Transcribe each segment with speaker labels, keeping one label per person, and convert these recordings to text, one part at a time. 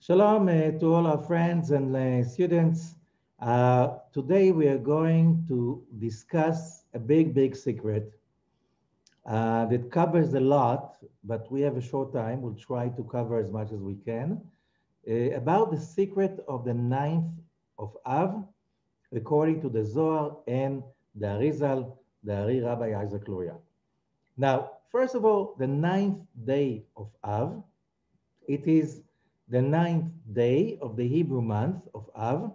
Speaker 1: Shalom to all our friends and students. Today we are going to discuss a big secret that covers a lot, but we have a short time. We'll try to cover as much as we can. About the secret of the ninth of Av, according to the Zohar and the Arizal, the Ari Rabbi Isaac Luria. Now, first of all, the ninth day of Av, it is the ninth day of the Hebrew month of Av,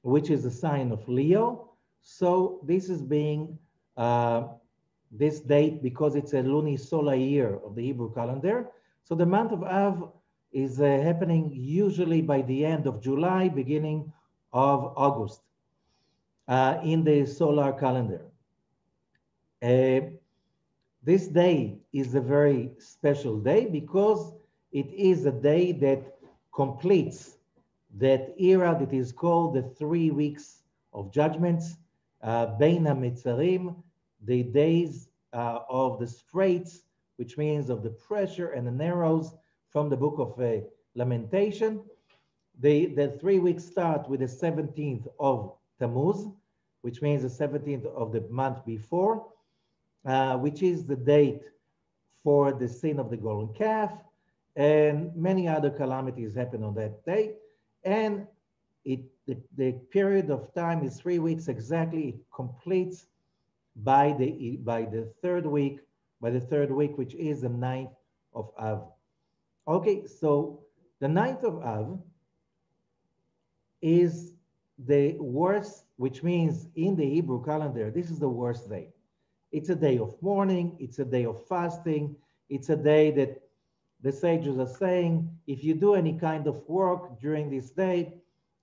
Speaker 1: which is a sign of Leo. So this is being this date because it's a lunisolar year of the Hebrew calendar. So the month of Av is happening usually by the end of July, beginning of August in the solar calendar. This day is a very special day because it is a day that completes that era that is called the 3 weeks of judgments, Bein HaMetzarim, the days of the straits, which means of the pressure and the narrows from the book of Lamentation. The 3 weeks start with the 17th of Tammuz, which means the 17th of the month before, which is the date for the sin of the golden calf, and many other calamities happen on that day. And the period of time is 3 weeks exactly. It completes by the third week, which is the ninth of Av. Okay, so the ninth of Av is the worst, which means in the Hebrew calendar, this is the worst day. It's a day of mourning, it's a day of fasting, it's a day that the sages are saying, if you do any kind of work during this day,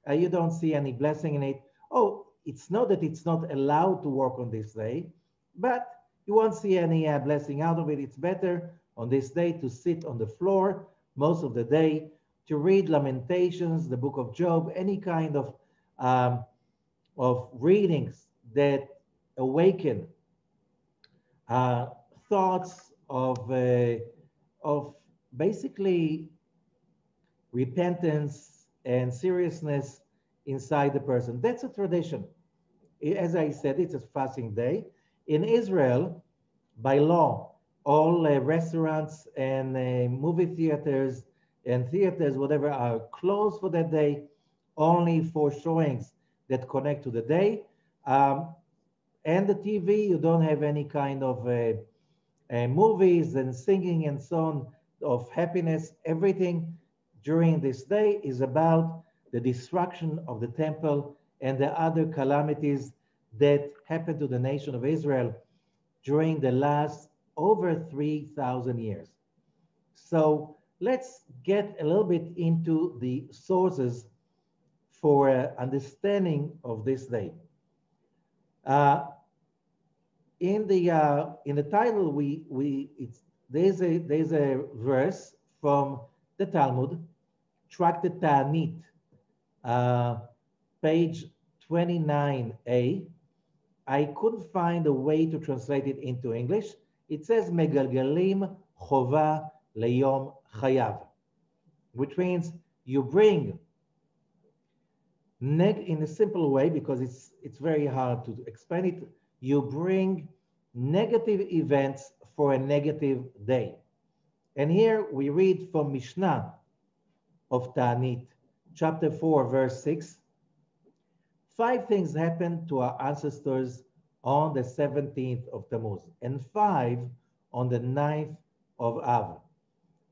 Speaker 1: you don't see any blessing in it. Oh, it's not that it's not allowed to work on this day, but you won't see any blessing out of it. It's better on this day to sit on the floor most of the day, to read Lamentations, the book of Job, any kind of readings that awaken thoughts of basically repentance and seriousness inside the person. That's a tradition. As I said, it's a fasting day. In Israel, by law, all restaurants and movie theaters and theaters, whatever, are closed for that day, only for showings that connect to the day. And the TV, you don't have any kind of movies and singing and so on of happiness. Everything during this day is about the destruction of the temple and the other calamities that happened to the nation of Israel during the last over 3,000 years. So let's get a little bit into the sources for understanding of this day. In the title, there's a verse from the Talmud, Tractate Ta'anit, page 29a. I couldn't find a way to translate it into English. It says Megalgalim Chova Leyom Chayav, which means you bring in a simple way, because it's very hard to explain it. You bring negative events for a negative day. And here we read from Mishnah of Ta'anit, chapter 4, verse 6. 5 things happened to our ancestors on the 17th of Tammuz, and 5 on the 9th of Av.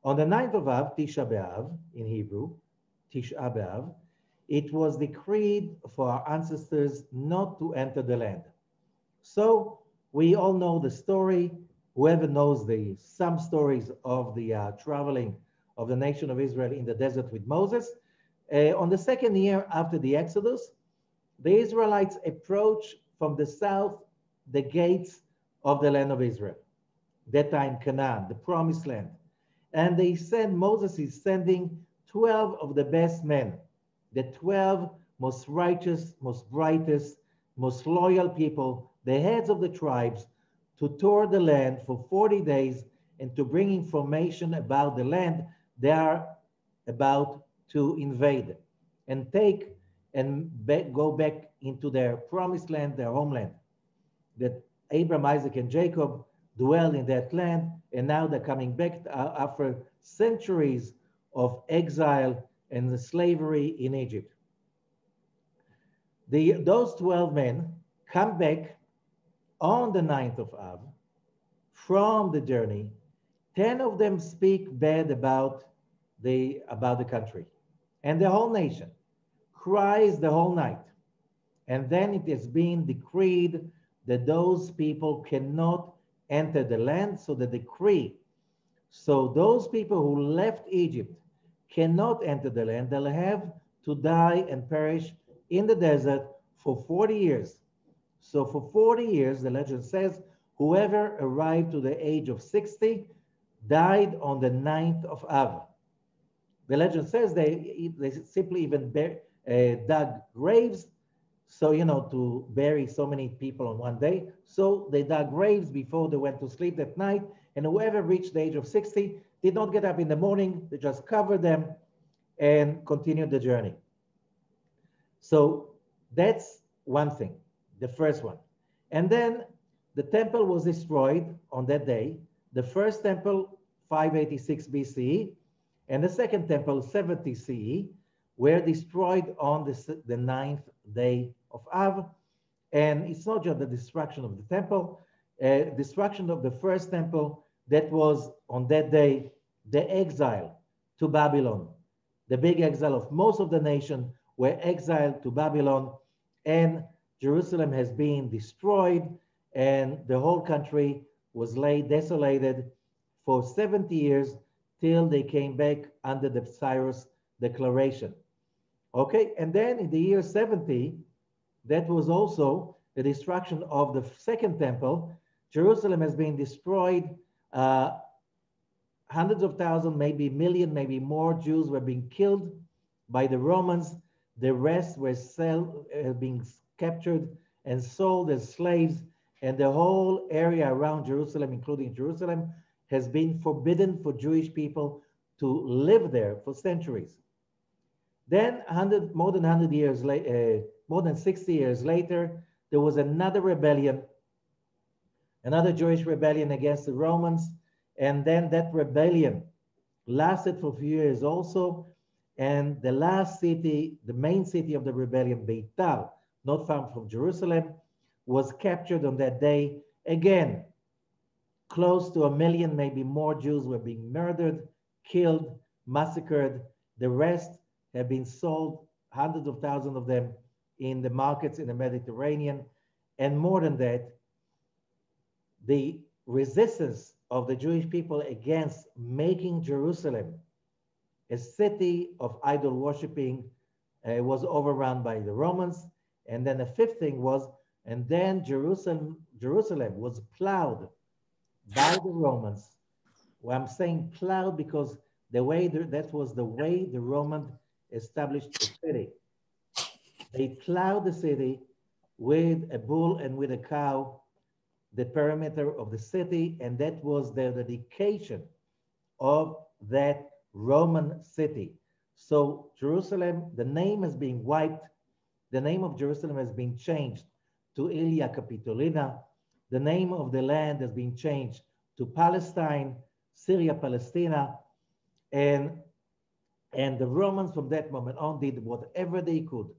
Speaker 1: On the 9th of Av, Tish'ah B'Av, in Hebrew, Tish'ah B'Av, it was decreed for our ancestors not to enter the land. So we all know the story. Whoever knows some stories of the traveling of the nation of Israel in the desert with Moses, on the 2nd year after the Exodus, the Israelites approach from the south the gates of the land of Israel, that time Canaan, the promised land. And Moses is sending 12 of the best men, the 12 most righteous, most brightest, most loyal people, the heads of the tribes, to tour the land for 40 days and to bring information about the land they are about to invade and take and go back into their promised land, their homeland. That Abraham, Isaac, and Jacob dwell in that land, and now they're coming back after centuries of exile and the slavery in Egypt. Those 12 men come back on the 9th of Av from the journey. 10 of them speak bad about the country, and the whole nation cries the whole night. And then it has been decreed that those people cannot enter the land. So the decree, so those people who left Egypt cannot enter the land. They'll have to die and perish in the desert for 40 years. So for 40 years, the legend says, whoever arrived to the age of 60 died on the 9th of Av. The legend says they simply even dug graves, so, to bury so many people on one day. So they dug graves before they went to sleep that night, and whoever reached the age of 60 did not get up in the morning. They just covered them and continued the journey. So that's one thing, the first one. And then the temple was destroyed on that day. The first temple, 586 BCE, and the second temple, 70 CE, were destroyed on the 9th day of Av. And it's not just the destruction of the temple, destruction of the first temple, that was on that day, the exile to Babylon. The big exile of most of the nation were exiled to Babylon, and Jerusalem has been destroyed, and the whole country was laid desolated for 70 years till they came back under the Cyrus Declaration. Okay, and then in the year 70, that was also the destruction of the second temple. Jerusalem has been destroyed. Hundreds of thousands, maybe million, maybe more Jews were being killed by the Romans. The rest were being captured and sold as slaves. And the whole area around Jerusalem, including Jerusalem, has been forbidden for Jewish people to live there for centuries. Then more than 100 years later, more than 60 years later, there was another rebellion, another Jewish rebellion against the Romans. And then that rebellion lasted for a few years also. And the last city, the main city of the rebellion, Beitar, not far from Jerusalem, was captured on that day. Again, close to 1 million, maybe more Jews were being murdered, killed, massacred. The rest have been sold, hundreds of thousands of them, in the markets in the Mediterranean. And more than that, the resistance of the Jewish people against making Jerusalem a city of idol worshiping was overrun by the Romans. And then the fifth thing was, and then Jerusalem was plowed by the Romans. Well, I'm saying plowed because that was the way the Romans established the city. They plowed the city with a bull and with a cow, the perimeter of the city, and that was their dedication of that Roman city. So Jerusalem, the name has been wiped. The name of Jerusalem has been changed to Ilia Capitolina. The name of the land has been changed to Palestine, Syria, Palestina. And the Romans from that moment on did whatever they could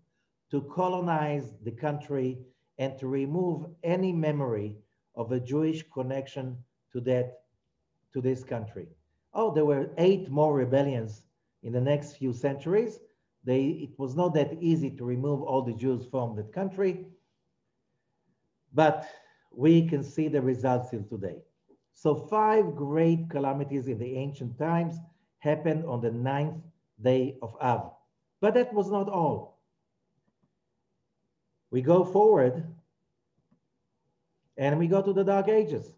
Speaker 1: to colonize the country and to remove any memory of a Jewish connection to this country. Oh, there were 8 more rebellions in the next few centuries. It was not that easy to remove all the Jews from that country, but we can see the results till today. So 5 great calamities in the ancient times happened on the 9th day of Av. But that was not all. We go forward and we go to the Dark Ages.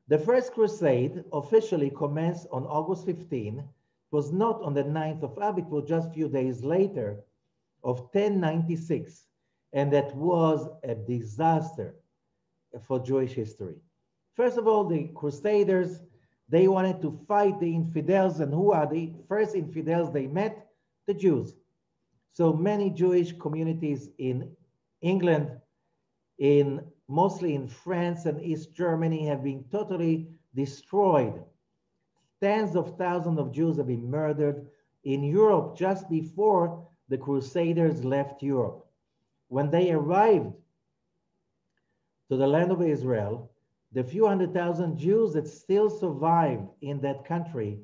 Speaker 1: The First Crusade officially commenced on August 15. It was not on the 9th of Av, it was just a few days later of 1096. And that was a disaster for Jewish history. First of all, the Crusaders, they wanted to fight the infidels. And who are the first infidels they met? the Jews. So many Jewish communities in England, mostly in France and East Germany, have been totally destroyed. Tens of thousands of Jews have been murdered in Europe just before the Crusaders left Europe. When they arrived to the land of Israel, the few 100,000 Jews that still survived in that country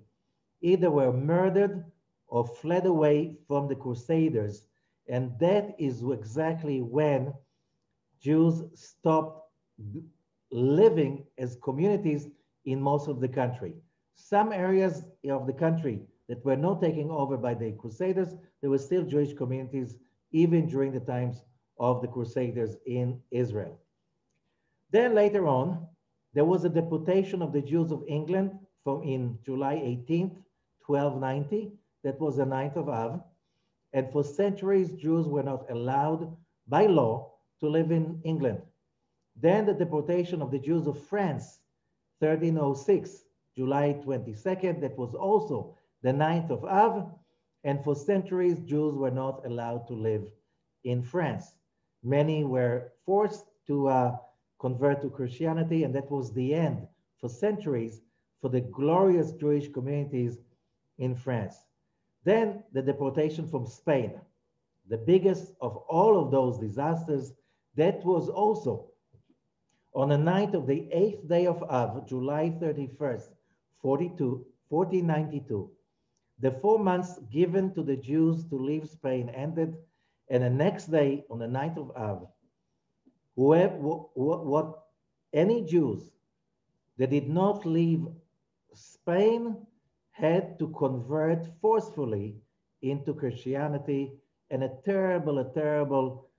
Speaker 1: either were murdered or fled away from the Crusaders. And that is exactly when Jews stopped living as communities in most of the country. Some areas of the country that were not taken over by the Crusaders, there were still Jewish communities even during the times of the Crusaders in Israel. Then later on, there was a deportation of the Jews of England in July 18th, 1290. That was the 9th of Av. And for centuries, Jews were not allowed by law to live in England. Then the deportation of the Jews of France, 1306, July 22nd, that was also the 9th of Av. And for centuries, Jews were not allowed to live in France. Many were forced to convert to Christianity, and that was the end for centuries for the glorious Jewish communities in France. Then the deportation from Spain, the biggest of all of those disasters, that was also on the night of the 8th day of Av, July 31st, 1492. The 4 months given to the Jews to leave Spain ended, and the next day, on the 9th of Av, any Jews that did not leave Spain had to convert forcefully into Christianity, and a terrible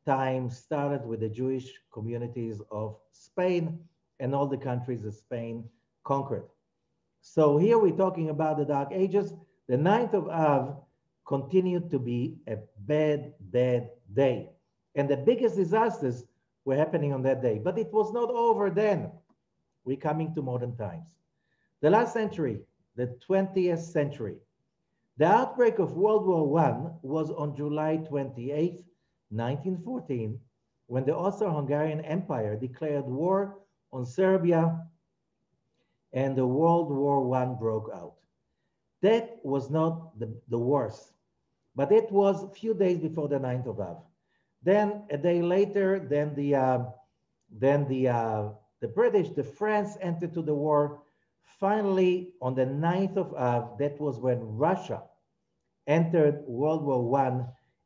Speaker 1: time started with the Jewish communities of Spain and all the countries that Spain conquered. So here we're talking about the Dark Ages. The 9th of Av continued to be a bad day. And the biggest disasters were happening on that day. But it was not over then. We're coming to modern times. The last century, the 20th century, the outbreak of World War I was on July 28, 1914, when the Austro-Hungarian Empire declared war on Serbia and the World War I broke out. That was not the worst, but it was a few days before the 9th of Av. Then a day later, the British, the France entered to the war. Finally, on the 9th of Av, that was when Russia entered World War I,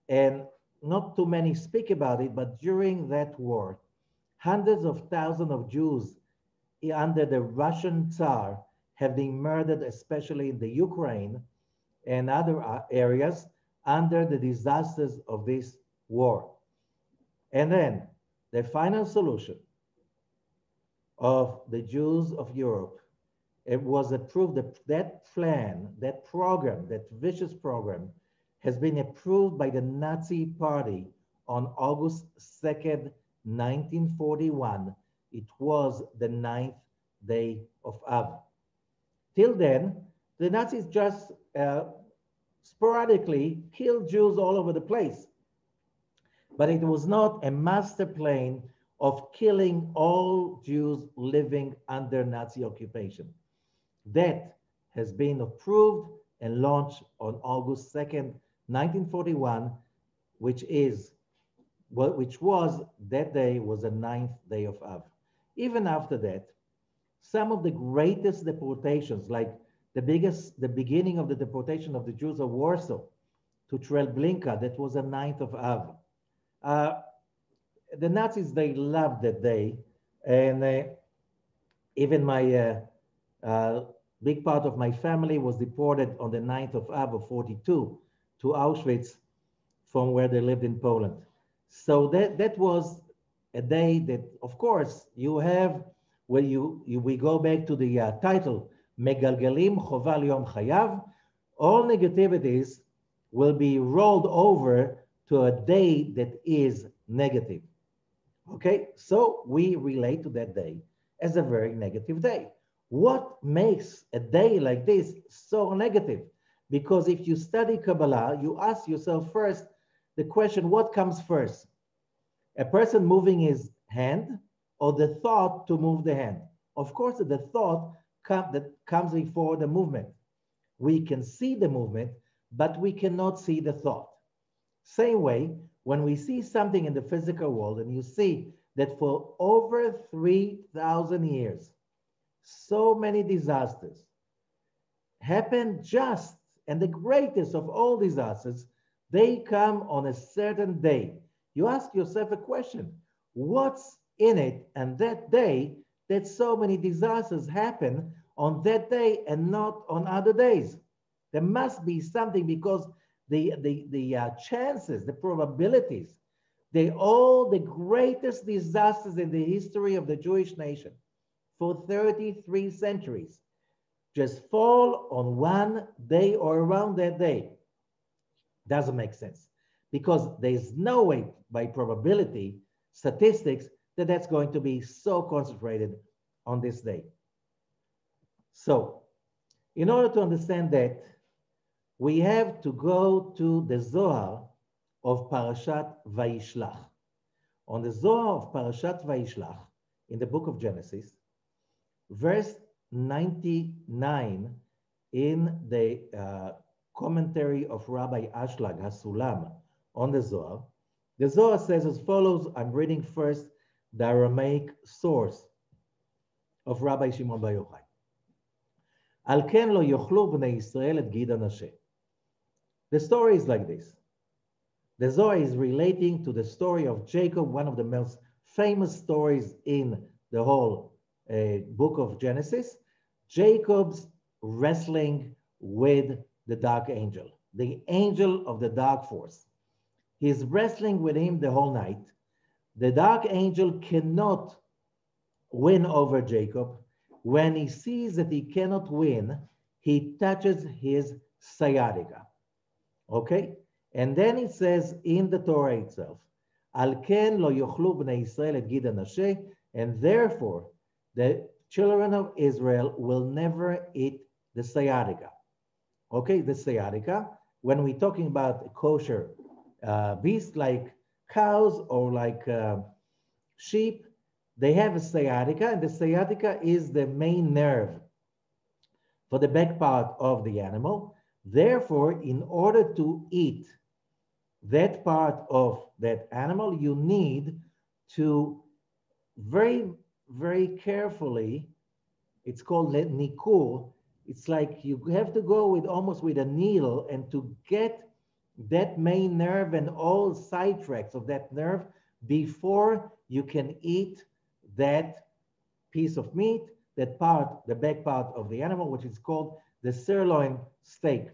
Speaker 1: and not too many speak about it, but during that war, hundreds of thousands of Jews under the Russian Tsar have been murdered, especially in the Ukraine and other areas, under the disasters of this war. And then the final solution of the Jews of Europe, it was approved, that plan, that program, that vicious program, has been approved by the Nazi Party on August 2nd, 1941. It was the 9th day of Av. Till then, the Nazis just sporadically killed Jews all over the place. But it was not a master plan of killing all Jews living under Nazi occupation. That has been approved and launched on August 2nd, 1941, which was, that day was the 9th day of Av. Even after that, some of the greatest deportations, like the beginning of the deportation of the Jews of Warsaw to Treblinka, that was the 9th of Av. The Nazis, they loved that day. And even my big part of my family was deported on the 9th of Av of 42 to Auschwitz from where they lived in Poland. So that was a day that, of course, you have, where we go back to the title, Megalgalim Choval Yom Chayav, all negativities will be rolled over to a day that is negative. Okay, so we relate to that day as a very negative day. What makes a day like this so negative? Because if you study Kabbalah, you ask yourself first the question, what comes first? A person moving his hand or the thought to move the hand? Of course, the thought that comes before the movement. We can see the movement, but we cannot see the thought. Same way, when we see something in the physical world and you see that for over 3,000 years, so many disasters happened just, and the greatest of all disasters, they come on a certain day. You ask yourself a question, what's in it and that day that so many disasters happen on that day and not on other days? There must be something, because the chances, the probabilities, all the greatest disasters in the history of the Jewish nation for 33 centuries just fall on one day or around that day. Doesn't make sense, because there's no way by probability, statistics, that that's going to be so concentrated on this day. So in order to understand that, we have to go to the Zohar of Parashat Vayishlach. On the Zohar of Parashat Vayishlach, in the book of Genesis, verse 99 in the commentary of Rabbi Ashlag HaSulam on the Zohar says as follows. I'm reading first the Aramaic source of Rabbi Shimon Bar Yochai. Al ken lo yochlu bnei Yisrael et gid hanasheh. The story is like this. The Zohar is relating to the story of Jacob, one of the most famous stories in the whole book of Genesis. Jacob's wrestling with the dark angel, the angel of the dark force. He's wrestling with him the whole night. The dark angel cannot win over Jacob. When he sees that he cannot win, he touches his sciatica. Okay? And then it says in the Torah itself, Al ken lo yochlu bnei Yisrael et gid hanasheh, and therefore the children of Israel will never eat the sciatica. Okay, the sciatica, when we're talking about kosher beasts like cows or like sheep, they have a sciatica, and the sciatica is the main nerve for the back part of the animal. Therefore, in order to eat that part of that animal, you need to very, very carefully, it's called nikur. It's like you have to go with almost with a needle, and to get that main nerve and all side tracks of that nerve before you can eat that piece of meat, that part, the back part of the animal, which is called the sirloin steak.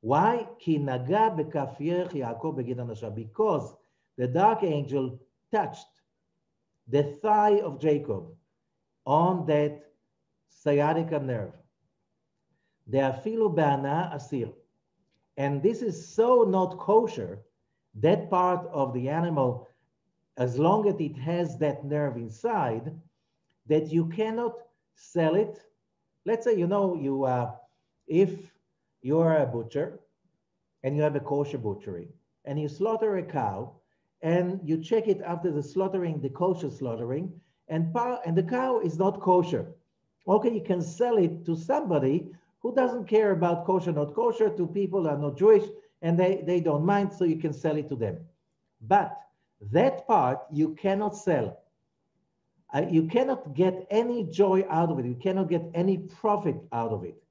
Speaker 1: Why? Because the dark angel touched the thigh of Jacob on that sciatica nerve. And this is so not kosher, that part of the animal, as long as it has that nerve inside, that you cannot sell it. Let's say, if you're a butcher and you have a kosher butchery and you slaughter a cow and you check it after the slaughtering, the kosher slaughtering, and the cow is not kosher. Okay, you can sell it to somebody who doesn't care about kosher, not kosher, to people who are not Jewish, and they don't mind, so you can sell it to them. But that part you cannot sell. You cannot get any joy out of it. You cannot get any profit out of it.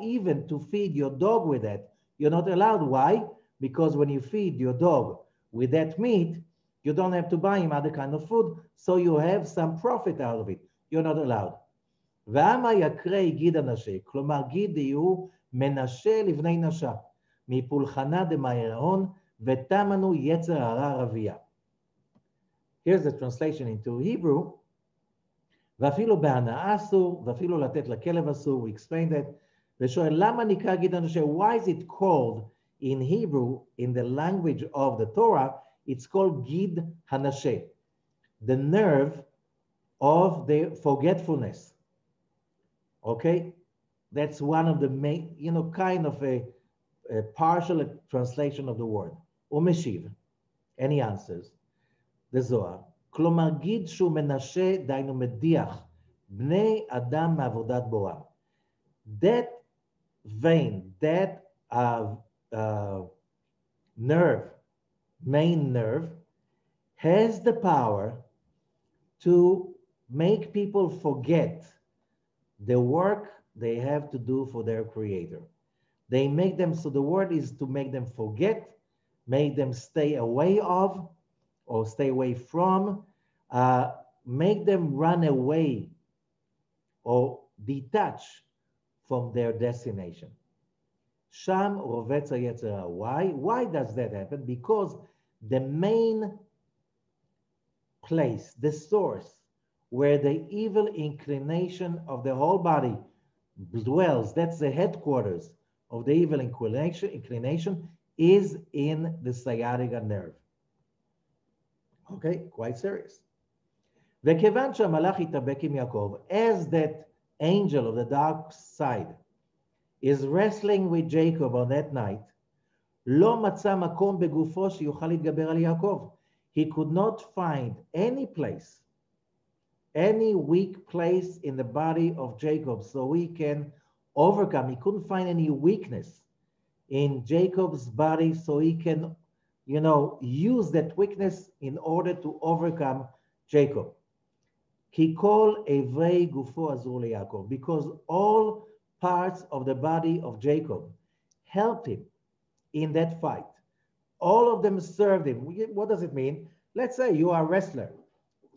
Speaker 1: Even to feed your dog with that, you're not allowed. Why? Because when you feed your dog with that meat, you don't have to buy him other kind of food, so you have some profit out of it. You're not allowed. ועמה יקרי גיד הנשה, כלומר גיד יהיו מנשה לבני נשה, מפולחנה דמאירון, ותמנו יצר הרע רבייה. Here's the translation into Hebrew. ואפילו בהנאה אסור, ואפילו לתת לכלב אסור, we explained that. ושואל, למה נקרא גיד הנשה? Why is it called in Hebrew, in the language of the Torah, it's called gid hanashe, the nerve of the forgetfulness. Okay? That's one of the main, kind of a partial translation of the word. Umeshiv. And he answers, the Zohar, כלומר גיד שהוא מנשה, דהיינו מדיח, בני אדם מעבודת בורא. That vein, that nerve, main nerve, has the power to make people forget the work they have to do for their creator. They make them, so the word is to make them forget, make them stay away of, or stay away from, make them run away or detach from their destination. Sham rovetz hayetzer hara. Why? Why does that happen? Because the main place, the source, where the evil inclination of the whole body dwells, that's the headquarters of the evil inclination is in the sciatica nerve. Okay, quite serious. וכיוון שהמלאך התאבק עם יעקב, as that angel of the dark side is wrestling with Jacob on that night, לא מצא מקום בגופו שיוכל להתגבר על יעקב. He could not find any place, any weak place in the body of Jacob so he can overcome. He couldn't find any weakness in Jacob's body so he can, use that weakness in order to overcome Jacob. Ki kol evrei gufo azur leYaakov, because all parts of the body of Jacob helped him in that fight. All of them served him. What does it mean? Let's say you are a wrestler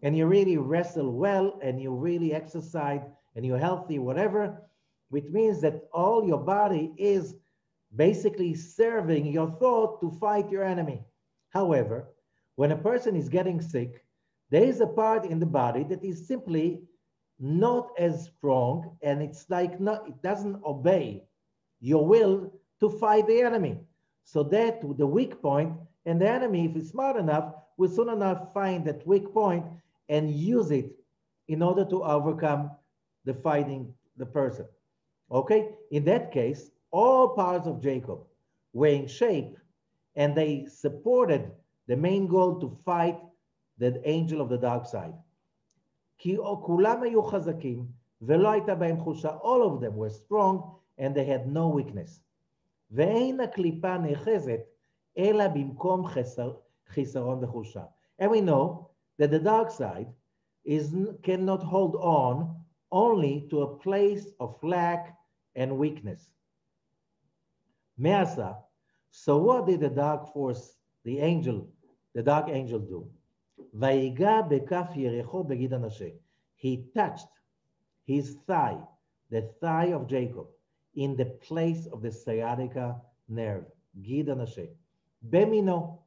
Speaker 1: and you really wrestle well and you really exercise and you're healthy, whatever, which means that all your body is basically serving your thought to fight your enemy. However, when a person is getting sick, there is a part in the body that is simply not as strong, and it's like it doesn't obey your will to fight the enemy. So that the weak point, and the enemy, if he's smart enough, will soon enough find that weak point and use it in order to overcome the person. Okay? In that case, all parts of Jacob were in shape and they supported the main goal to fight the angel of the dark side. All of them were strong and they had no weakness. And we know that the dark side cannot hold on only to a place of lack and weakness. Me'asa, so what did the dark force, the dark angel do? He touched his thigh, the thigh of Jacob, in the place of the sciatica nerve, Gid Anashe. Bemino.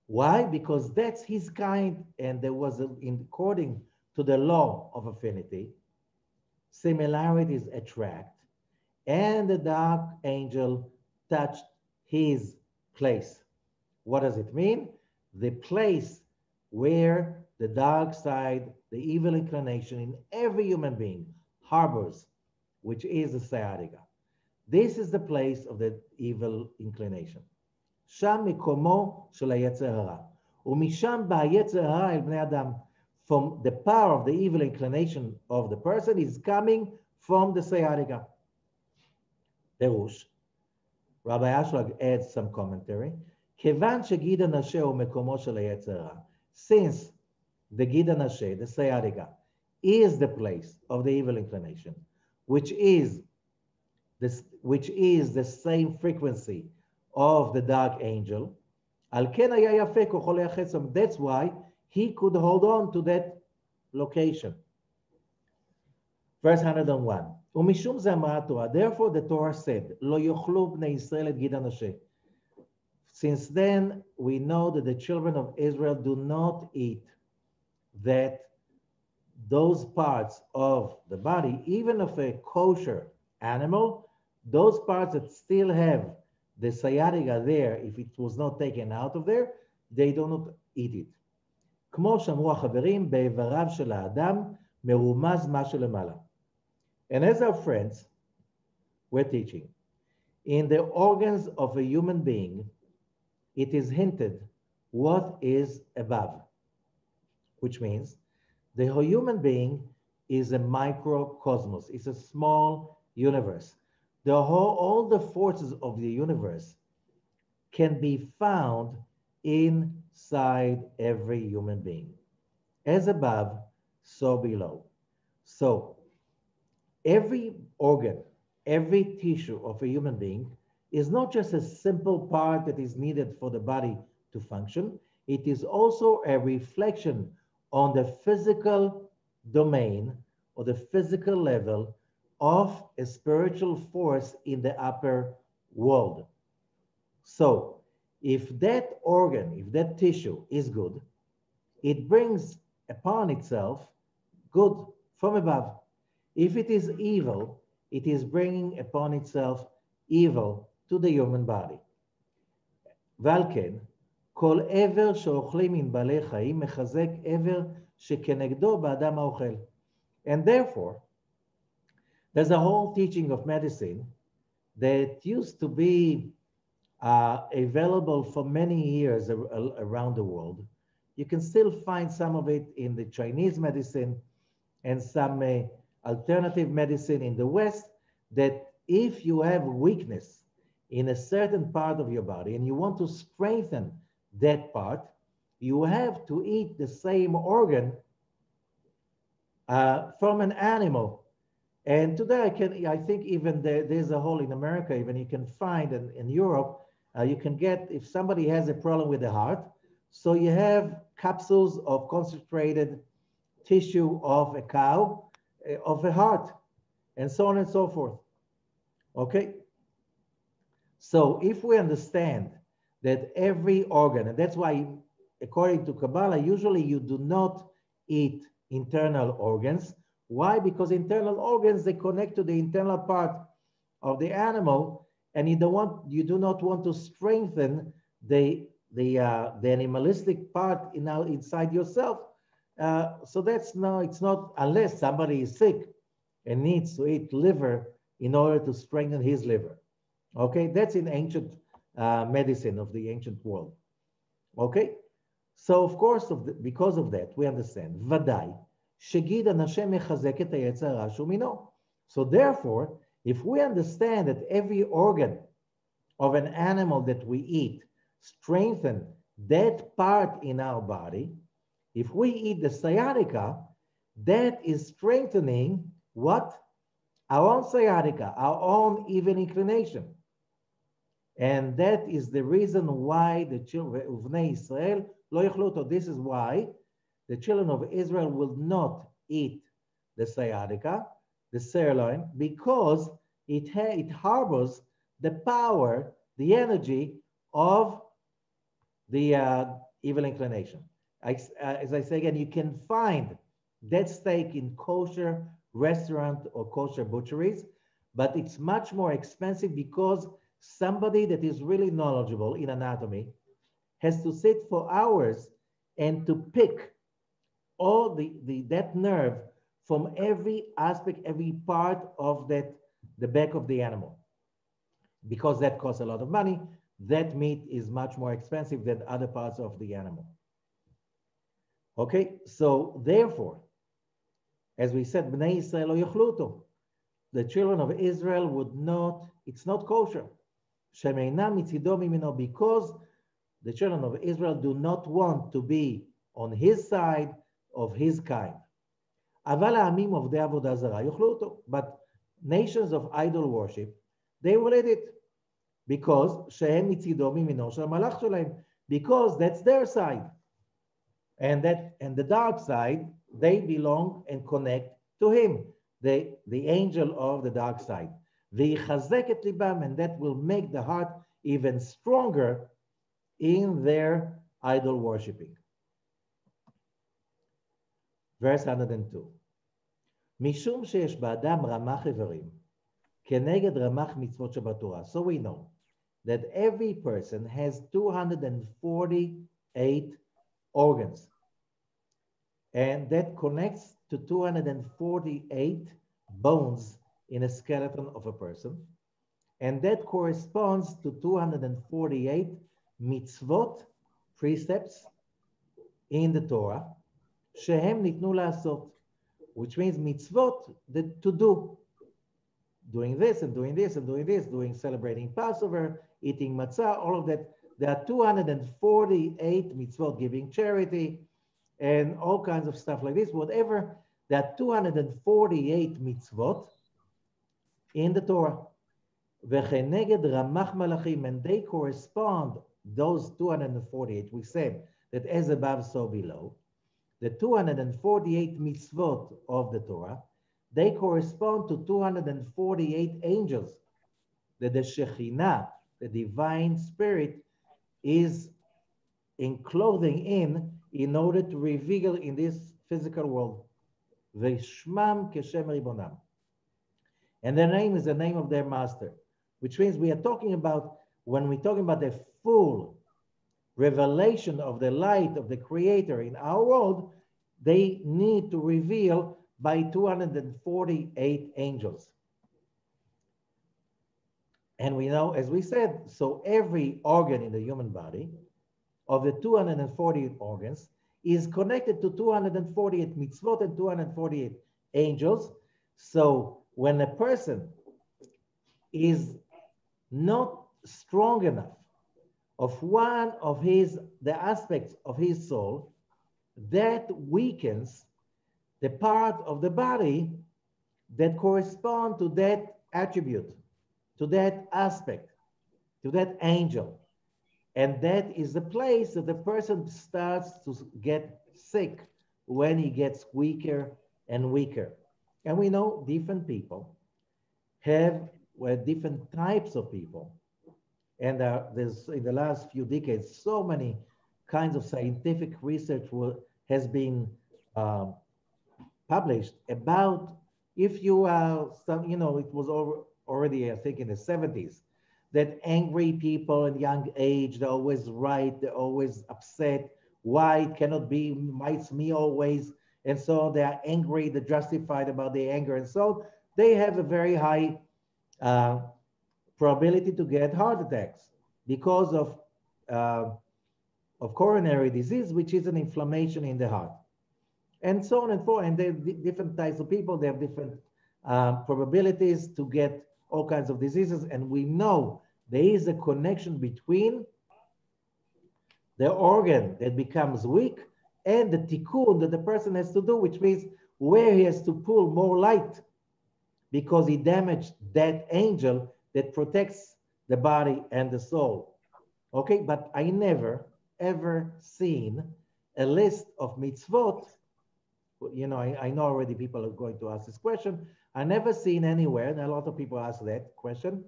Speaker 1: Why? Because that's his kind, and there was, according to the law of affinity, similarities attract, and the dark angel touched his place. What does it mean? The place where the dark side, the evil inclination in every human being harbors, which is the sciatica. This is the place of the evil inclination. שם מקומו של היצר הרע. ומשם בא היצר הרע אל בני אדם. From the power of the evil inclination of the person is coming from the sciatica. פירוש. Rabbi Ashlag adds some commentary. כיוון שגיד הנשה הוא מקומו של היצר הרע. Since the Gid Anashe, the sciatica, is the place of the evil inclination, which is the same frequency of the dark angel, that's why he could hold on to that location. Verse 101. Therefore the Torah said, Lo yochlu bnei Yisrael et Gid Anashe. Since then, we know that the children of Israel do not eat those parts of the body, even of a kosher animal, those parts that still have the sciatica there, if it was not taken out of there, they do not eat it. כמו שאמרו החברים, באיבריו של האדם מרומז מה שלמעלה. And as our friends we're teaching. In the organs of a human being, it is hinted what is above, which means the human being is a microcosmos. It's a small universe. All the forces of the universe can be found inside every human being. As above, so below. So every organ, every tissue of a human being is not just a simple part that is needed for the body to function. It is also a reflection on the physical domain or the physical level of a spiritual force in the upper world. So if that organ, if that tissue is good, it brings upon itself good from above. If it is evil, it is bringing upon itself evil to the human body. ועל כן, כל עבר שאוכלים מן בעלי חיים מחזק עבר שכנגדו באדם האוכל. And therefore, there's a whole teaching of medicine that used to be available for many years around the world. You can still find some of it in the Chinese medicine and some alternative medicine in the West, that if you have weakness in a certain part of your body and you want to strengthen that part, you have to eat the same organ from an animal. And today I think even there's a whole in America, even you can find in Europe, you can get, if somebody has a problem with the heart, so you have capsules of concentrated tissue of a cow, of a heart, and so on and so forth. Okay? So if we understand that every organ, and that's why, according to Kabbalah, usually you do not eat internal organs. Why? Because internal organs, they connect to the internal part of the animal, and you do not want to strengthen the animalistic part inside yourself. So it's not, unless somebody is sick and needs to eat liver in order to strengthen his liver. Okay, that's in ancient medicine of the ancient world. Okay, so of course, because of that, we understand. Vadai, shegid anashem mechazek et hayetzer hara shu mino. So therefore, if we understand that every organ of an animal that we eat strengthen that part in our body, if we eat the sciatica, that is strengthening what? Our own sciatica, our own evil inclination. And that is the reason why the children of Israel lo yachluto. This is why the children of Israel will not eat the sciatica, the sirloin, because it harbors the power, the energy of the evil inclination. As I say again, you can find that steak in kosher restaurant or kosher butcheries, but it's much more expensive because somebody that is really knowledgeable in anatomy has to sit for hours and to pick all that nerve from every aspect, every part of the back of the animal. Because that costs a lot of money, that meat is much more expensive than other parts of the animal. Okay, so therefore, as we said, Bnei Yisrael lo yachluto, the children of Israel would not, it's not kosher. Shemeinam mitzido mimino, because the children of Israel do not want to be on his side of his kind. Aval ha'amim ovdei avodah zara yachluto, but nations of idol worship, they will eat it, because shehem mitzido mimino shel malach shalem, because that's their side. And the dark side, they belong and connect to him, the angel of the dark side. V'yichazek et libam, and that will make the heart even stronger in their idol worshipping. Verse 102. Mishum sheyesh ba'adam ramach ivarim, keneged ramach mitzvot shebatorah. So we know that every person has 248 organs, and that connects to 248 bones in a skeleton of a person. And that corresponds to 248 mitzvot, precepts in the Torah, shehem nitnu la'asot, which means mitzvot, that to do. Doing this and doing this and doing this, celebrating Passover, eating matzah, all of that. There are 248 mitzvot, giving charity, and all kinds of stuff like this. Whatever, there are 248 mitzvot in the Torah. V'cheneged ramach malachim, and they correspond, those 248, we said that as above, so below. The 248 mitzvot of the Torah, they correspond to 248 angels that the Shekhinah, the divine spirit, is enclothing in order to reveal in this physical world. V'shmam keshem ribonam. And their name is the name of their master, which means we are talking about, when we're talking about the full revelation of the light of the Creator in our world, they need to reveal by 248 angels. And we know, as we said, so every organ in the human body, of the 248 organs, is connected to 248 mitzvot and 248 angels. So when a person is not strong enough of one of the aspects of his soul, that weakens the part of the body that correspond to that attribute, to that aspect, to that angel. And that is the place that the person starts to get sick when he gets weaker and weaker. And we know different people have different types of people. And there's, in the last few decades, so many kinds of scientific research has been published about, if you are it was already, I think, in the 70s, that angry people in young age, they're always right, they're always upset. Why it cannot be, why it's me always? And so they are angry, they're justified about their anger. And so they have a very high probability to get heart attacks because of coronary disease, which is an inflammation in the heart. And so on and forth. And there are different types of people, they have different probabilities to get all kinds of diseases. And we know there is a connection between the organ that becomes weak and the tikkun that the person has to do, which means where he has to pull more light because he damaged that angel that protects the body and the soul. Okay, but I never, ever seen a list of mitzvot. I know already people are going to ask this question. I never seen anywhere, and a lot of people ask that question,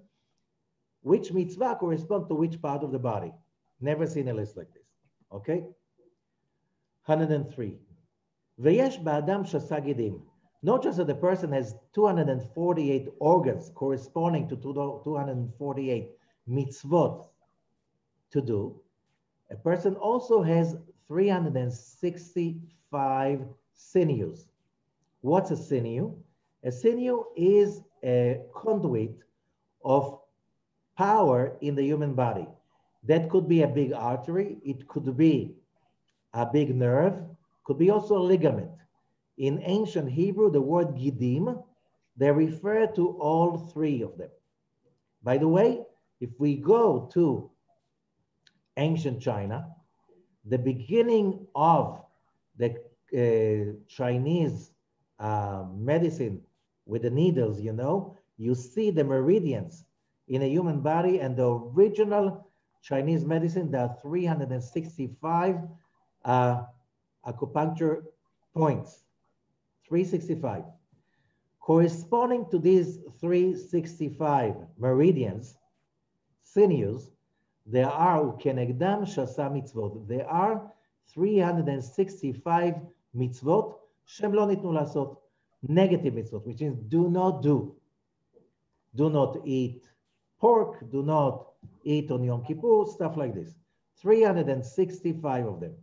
Speaker 1: which mitzvah correspond to which part of the body. Never seen a list like this, okay? 103. V'yesh ba'adam shasa gidim. Not just that the person has 248 organs corresponding to 248 mitzvot to do, a person also has 365 sinews. What's a sinew? A sinew is a conduit of power in the human body. That could be a big artery, it could be a big nerve, could be also a ligament. In ancient Hebrew, the word gidim, they refer to all three of them. By the way, if we go to ancient China, the beginning of the Chinese medicine with the needles, you see the meridians in a human body, and the original Chinese medicine, there are 365 acupuncture points, 365. Corresponding to these 365 meridians, sinews, there are ukenegdam shasa mitzvot. There are 365 mitzvot shem lo nitnu lasot, negative mitzvot, which means do not do. Do not eat pork, do not eat on Yom Kippur, stuff like this. 365 of them.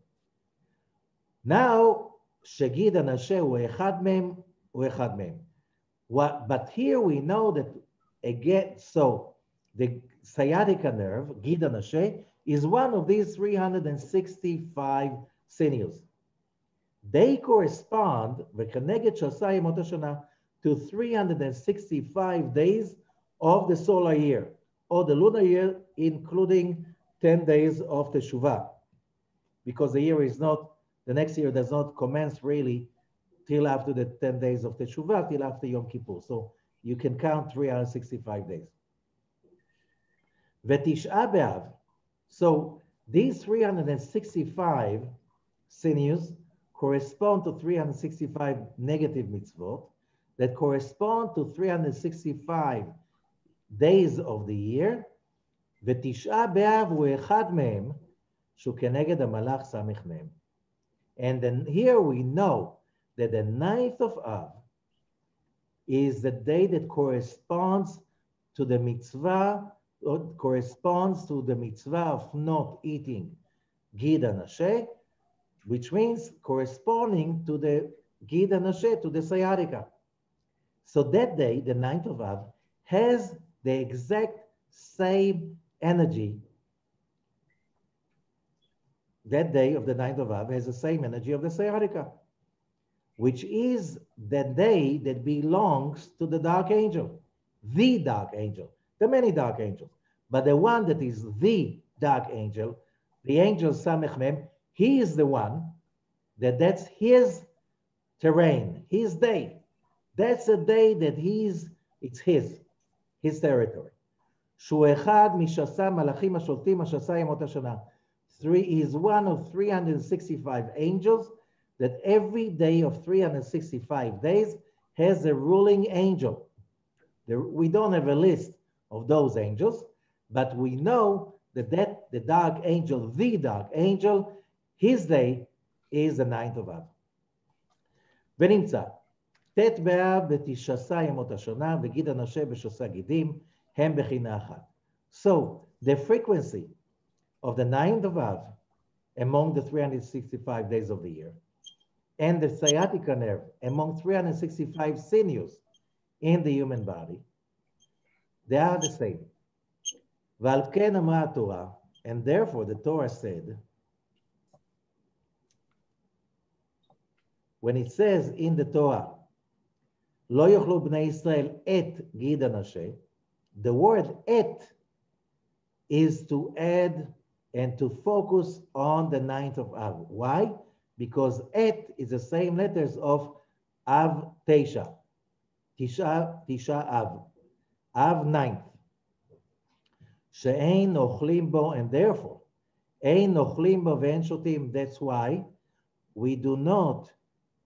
Speaker 1: Now, shegid anashe hu echad mem, hu echad mem. But here we know that again, so The sciatica nerve, Gida Nashe, is one of these 365 sinews. They correspond to 365 days of the solar year, or the lunar year, including 10 days of Teshuvah, because the year is not, the next year does not commence really till after the 10 days of Teshuvah, till after Yom Kippur. So you can count 365 days. V'tish'ah b'av. So these 365 sinews correspond to 365 negative mitzvot that correspond to 365 days of the year. V'tish'ah b'av hu echad mehem shu keneged hamalach samich mehem. And then here we know that the 9th of Av is the day that corresponds to the mitzvah, or corresponds to the mitzvah of not eating Gida Nashe, which means corresponding to the Gida Nashe, to the sciatica. So that day, the 9th of Av, has the exact same energy. That day of the 9th of Av has the same energy of the sciatica, which is the day that belongs to the dark angel, the dark angel, the many dark angels. But the one that is the dark angel, the angel Samech Mem, he is the one that's his terrain, his day. That's a day that it's his territory. Shu echad mishasa malachim asholtim ashasa yemot hashana. He is one of 365 angels that every day of 365 days has a ruling angel. We don't have a list of those angels, but we know that the dark angel, his day is the 9th of Av. ונמצא, ט' באב ותשסה ימות השנה וגיד הנשה בשסה גידים הם בחינה אחת. So the frequency of the 9th of Av among the 365 days of the year and the sciatica nerve among 365 sinews in the human body, they are the same. ועל כן אמרה התורה, and therefore the Torah said, when it says in the Torah, לא יאכלו בני ישראל את גיד הנשה, the word et is to add and to focus on the 9th of Av. Why? Because et is the same letters of Av Tish'ah, Av, Av 9th. שאין אוכלים בו, and therefore, אין אוכלים בו ואין שותים. That's why we do not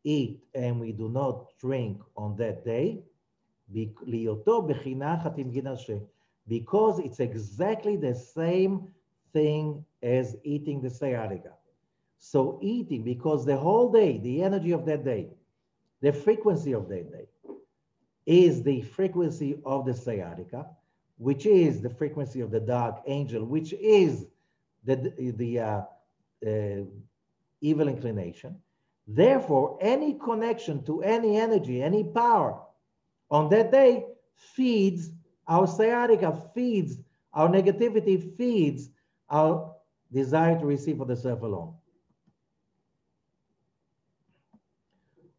Speaker 1: eat and we do not drink on that day, להיותו בחינה אחת עם גיד הנשה, because it's exactly the same thing as eating the sciatica. So eating, because the whole day, the energy of that day, the frequency of that day, is the frequency of the sciatica, which is the frequency of the dark angel, which is the evil inclination. Therefore, any connection to any energy, any power on that day feeds our sciatica, feeds our negativity, feeds our desire to receive for the self alone.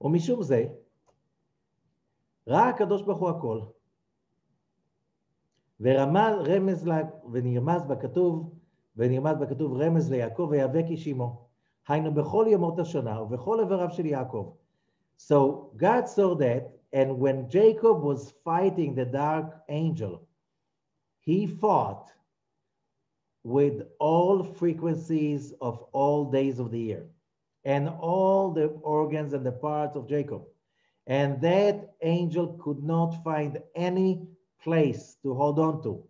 Speaker 1: ומשום זה, ראה הקדוש ברוך הוא הכל. ונרמז בכתוב רמז ליעקב ויאבק איש עמו. היינו בכל ימות השנה ובכל איבריו של יעקב. So God saw that, and when Jacob was fighting the dark angel, he fought with all frequencies of all days of the year and all the organs and the parts of Jacob. And that angel could not find any place to hold on to,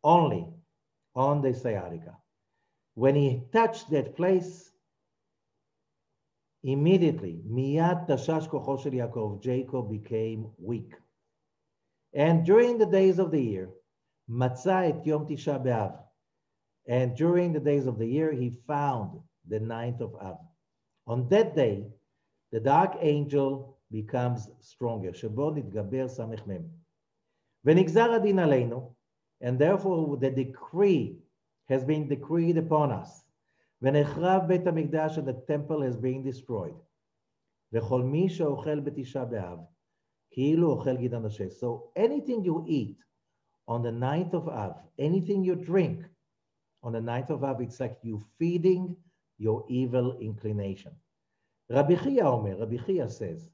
Speaker 1: only on the sciatica. When he touched that place, immediately, miyad tashash kocho shel Yaakov, Jacob became weak. And during the days of the year, matzah et yom Tish'ah b'av, and during the days of the year, he found the 9th of Av. On that day, the dark angel becomes stronger. Shebo nitgaber samech mem. ונגזר הדין עלינו, and therefore the decree has been decreed upon us. ונחרב בית המקדש, and the temple is being destroyed. וכל מי שאוכל בתשעה באב, כאילו אוכל גיד הנשה. So anything you eat on the 9th of Av, anything you drink on the 9th of Av, it's like you feeding your evil inclination. Rabbi Chia says,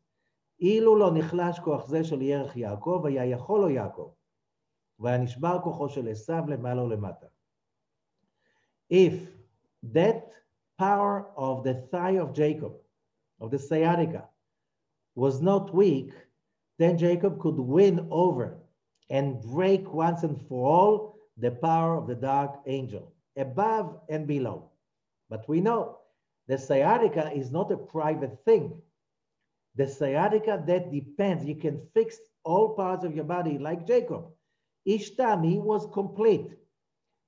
Speaker 1: אילו לא נחלש כוח זה של ירך יעקב, היה יכול לו יעקב, והיה נשבר כוחו של עשיו למעלה ולמטה. If that power of the thigh of Jacob, of the sciatica, was not weak, then Jacob could win over and break once and for all the power of the dark angel, above and below. But we know the sciatica is not a private thing. The sciatica, that depends. You can fix all parts of your body like Jacob. Each time he was complete.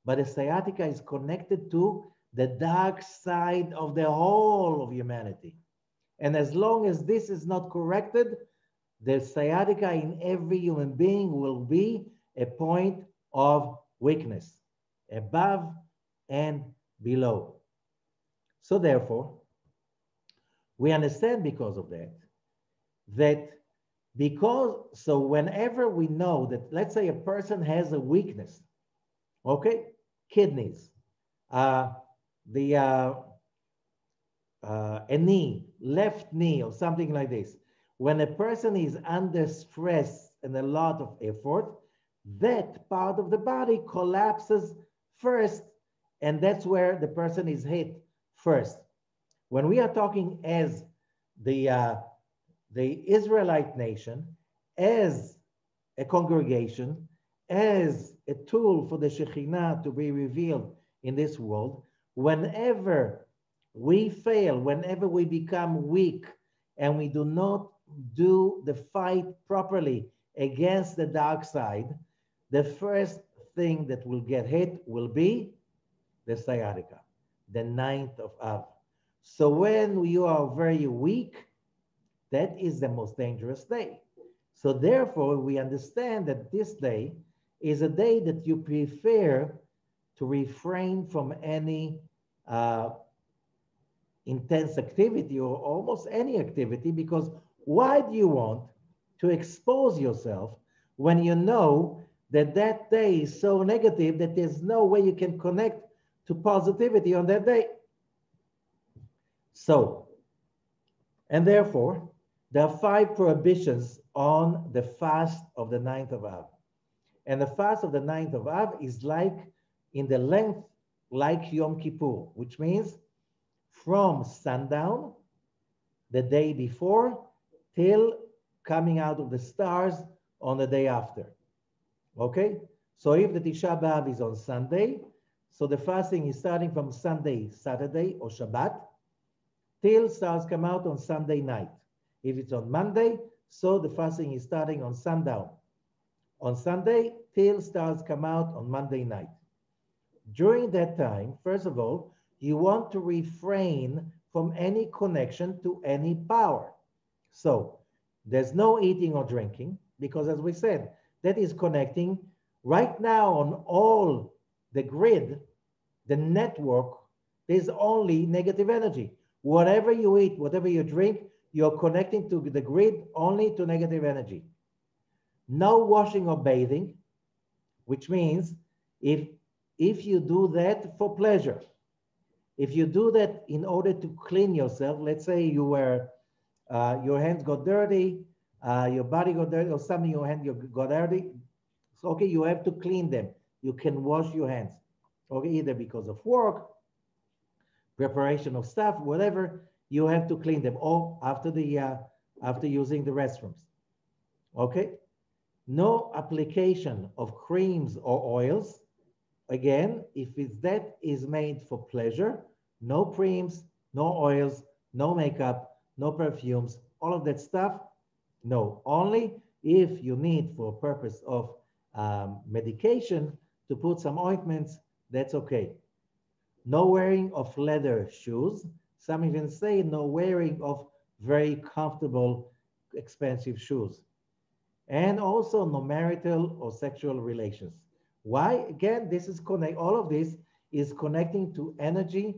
Speaker 1: But the sciatica is connected to the dark side of the whole of humanity. And as long as this is not corrected, the sciatica in every human being will be a point of weakness, above and below. So therefore, we understand because of that, so whenever we know that, let's say a person has a weakness, okay, kidneys, a knee, left knee, or something like this. When a person is under stress and a lot of effort, that part of the body collapses first, and that's where the person is hit first. When we are talking as the Israelite nation, as a congregation, as a tool for the Shekhinah to be revealed in this world, whenever we fail, whenever we become weak, and we do not do the fight properly against the dark side, the first thing that will get hit will be the sciatica, the 9th of Av. So when you are very weak, that is the most dangerous day. So therefore, we understand that this day is a day that you prefer to refrain from any intense activity or almost any activity, because why do you want to expose yourself when you know that that day is so negative that there's no way you can connect to positivity on that day? So, and therefore, there are 5 prohibitions on the fast of the 9th of Av. And the fast of the 9th of Av is like in the length like Yom Kippur, which means from sundown, the day before, till coming out of the stars on the day after. Okay? So if the Tish'ah B'Av is on Sunday, so the fasting is starting from Sunday, Saturday, or Shabbat, till stars come out on Sunday night. If it's on Monday, so the fasting is starting on sundown on Sunday till stars come out on Monday night. During that time, first of all, you want to refrain from any connection to any power. So there's no eating or drinking, because as we said, that is connecting right now on all the grid, the network, there's only negative energy. Whatever you eat, whatever you drink, you're connecting to the grid only to negative energy. No washing or bathing, which means if you do that for pleasure, if you do that in order to clean yourself, let's say you were, your hands got dirty, your body got dirty, or something, your hand got dirty, so okay, you have to clean them. You can wash your hands, okay, either because of work, preparation of stuff, whatever, you have to clean them, or after using the restrooms. Okay? No application of creams or oils. Again, if that is made for pleasure, no creams, no oils, no makeup, no perfumes, all of that stuff, no. Only if you need for purpose of medication to put some ointments, that's okay. No wearing of leather shoes. Some even say no wearing of very comfortable, expensive shoes. And also no marital or sexual relations. Why? Again, this is all of this is connecting to energy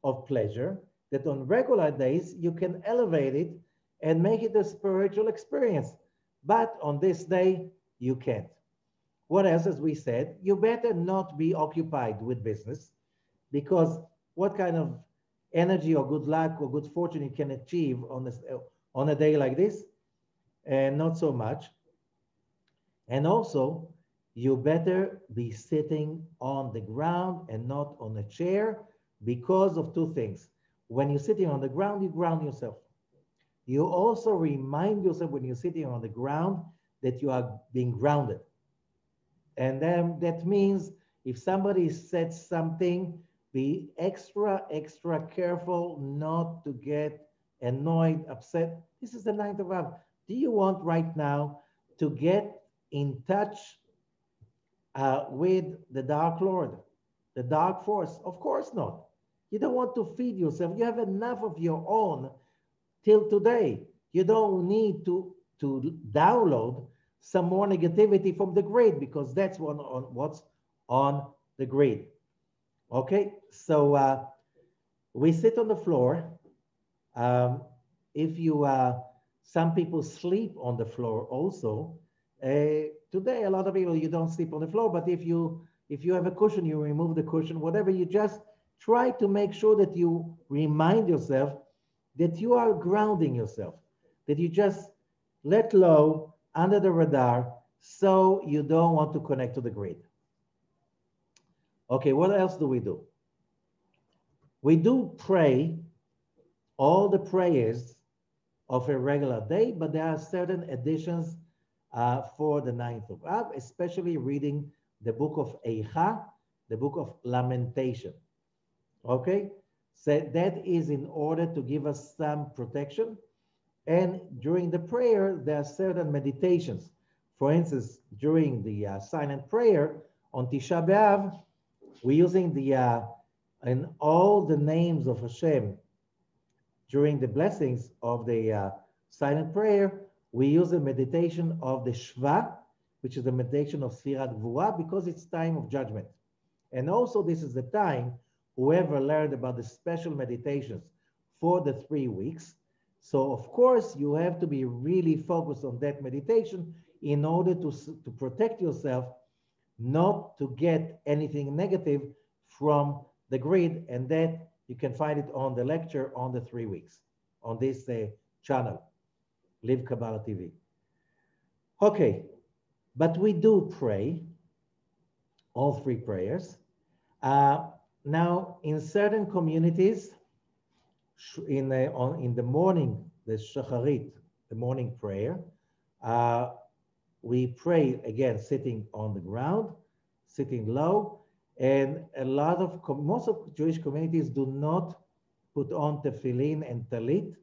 Speaker 1: of pleasure that on regular days you can elevate it and make it a spiritual experience. But on this day, you can't. What else? As we said, you better not be occupied with business, because what kind of energy or good luck or good fortune you can achieve on a day like this? And not so much. And also, you better be sitting on the ground and not on a chair, because of two things. When you're sitting on the ground, you ground yourself. You also remind yourself when you're sitting on the ground that you are being grounded. And then that means if somebody said something, be extra careful not to get annoyed, upset. This is the ninth of Av. Do you want right now to get in touch with the Dark Lord, the Dark Force? Of course not. You don't want to feed yourself. You have enough of your own till today. You don't need to download some more negativity from the grid, because that's what's on the grid. Okay, so we sit on the floor. If you, some people sleep on the floor also. Today, a lot of people, you don't sleep on the floor, but if you have a cushion, you remove the cushion, whatever, you just try to make sure that you remind yourself that you are grounding yourself, that you just let low under the radar, so you don't want to connect to the grid. Okay, what else do? We do pray all the prayers of a regular day, but there are certain additions for the ninth of Av, especially reading the book of Eicha, the book of Lamentation. Okay, so that is in order to give us some protection. And during the prayer, there are certain meditations. For instance, during the silent prayer on Tish'ah B'Av, we're using and all the names of Hashem during the blessings of the silent prayer. We use a meditation of the Shva, which is the meditation of Sfirat Gvura, because it's time of judgment. And also this is the time, whoever learned about the special meditations for the 3 weeks. So of course, you have to be really focused on that meditation in order to protect yourself, not to get anything negative from the grid. And that you can find it on the lecture on the 3 weeks on this channel, Live Kabbalah TV. Okay, but we do pray all 3 prayers. Now, in certain communities, in the morning, the Shacharit, the morning prayer, we pray again sitting on the ground, sitting low, and most of Jewish communities do not put on tefillin and talit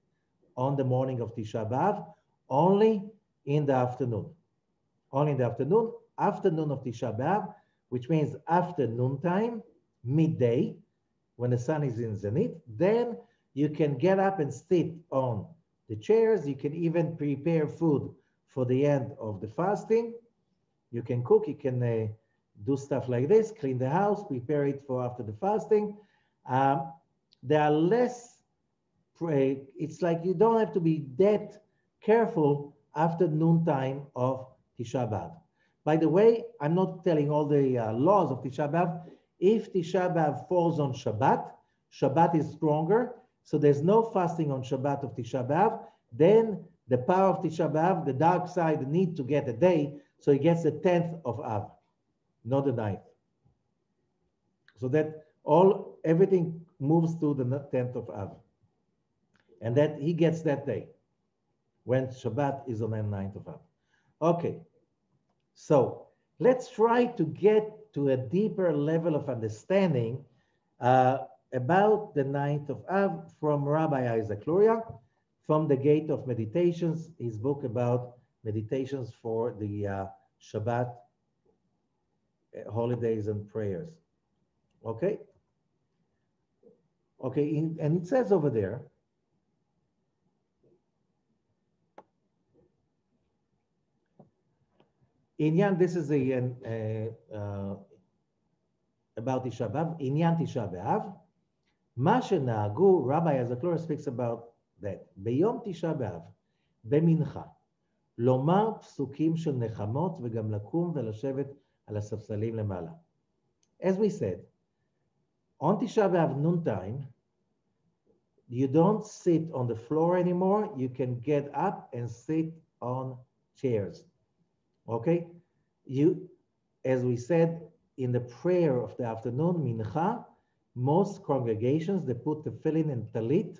Speaker 1: on the morning of Tisha B'Av, only in the afternoon. Only in the afternoon of Tisha B'Av, which means after noontime, midday, when the sun is in zenith. Then you can get up and sit on the chairs. You can even prepare food for the end of the fasting. You can cook, you can do stuff like this, clean the house, prepare it for after the fasting. There are less, it's like you don't have to be that careful after noontime of Tisha B'Av. By the way, I'm not telling all the laws of Tisha B'Av. If Tisha B'Av falls on Shabbat, Shabbat is stronger, so there's no fasting on Shabbat of Tisha B'Av. Then the power of Tisha B'Av, the dark side, need to get a day, so he gets the 10th of Av, not the 9th. So that everything moves to the 10th of Av. And that he gets that day when Shabbat is on the 9th of Av. Okay, so let's try to get to a deeper level of understanding about the 9th of Av from Rabbi Isaac Luria, from the Gate of Meditations, his book about meditations for the Shabbat holidays and prayers. Okay? Okay, and it says over there, Inyan, this is about Tisha B'Av, Inyan Tisha B'Av. מה שנהגו, Rabbi Azakhlor speaks about that. ביום תשעה באב, במנחה, לומר פסוקים של נחמות וגם לקום ולשבת על הספסלים למעלה. As we said, on Tisha B'Av noontime, you don't sit on the floor anymore. You can get up and sit on chairs. Okay? As we said in the prayer of the afternoon, mincha, most congregations, they put tefillin and talit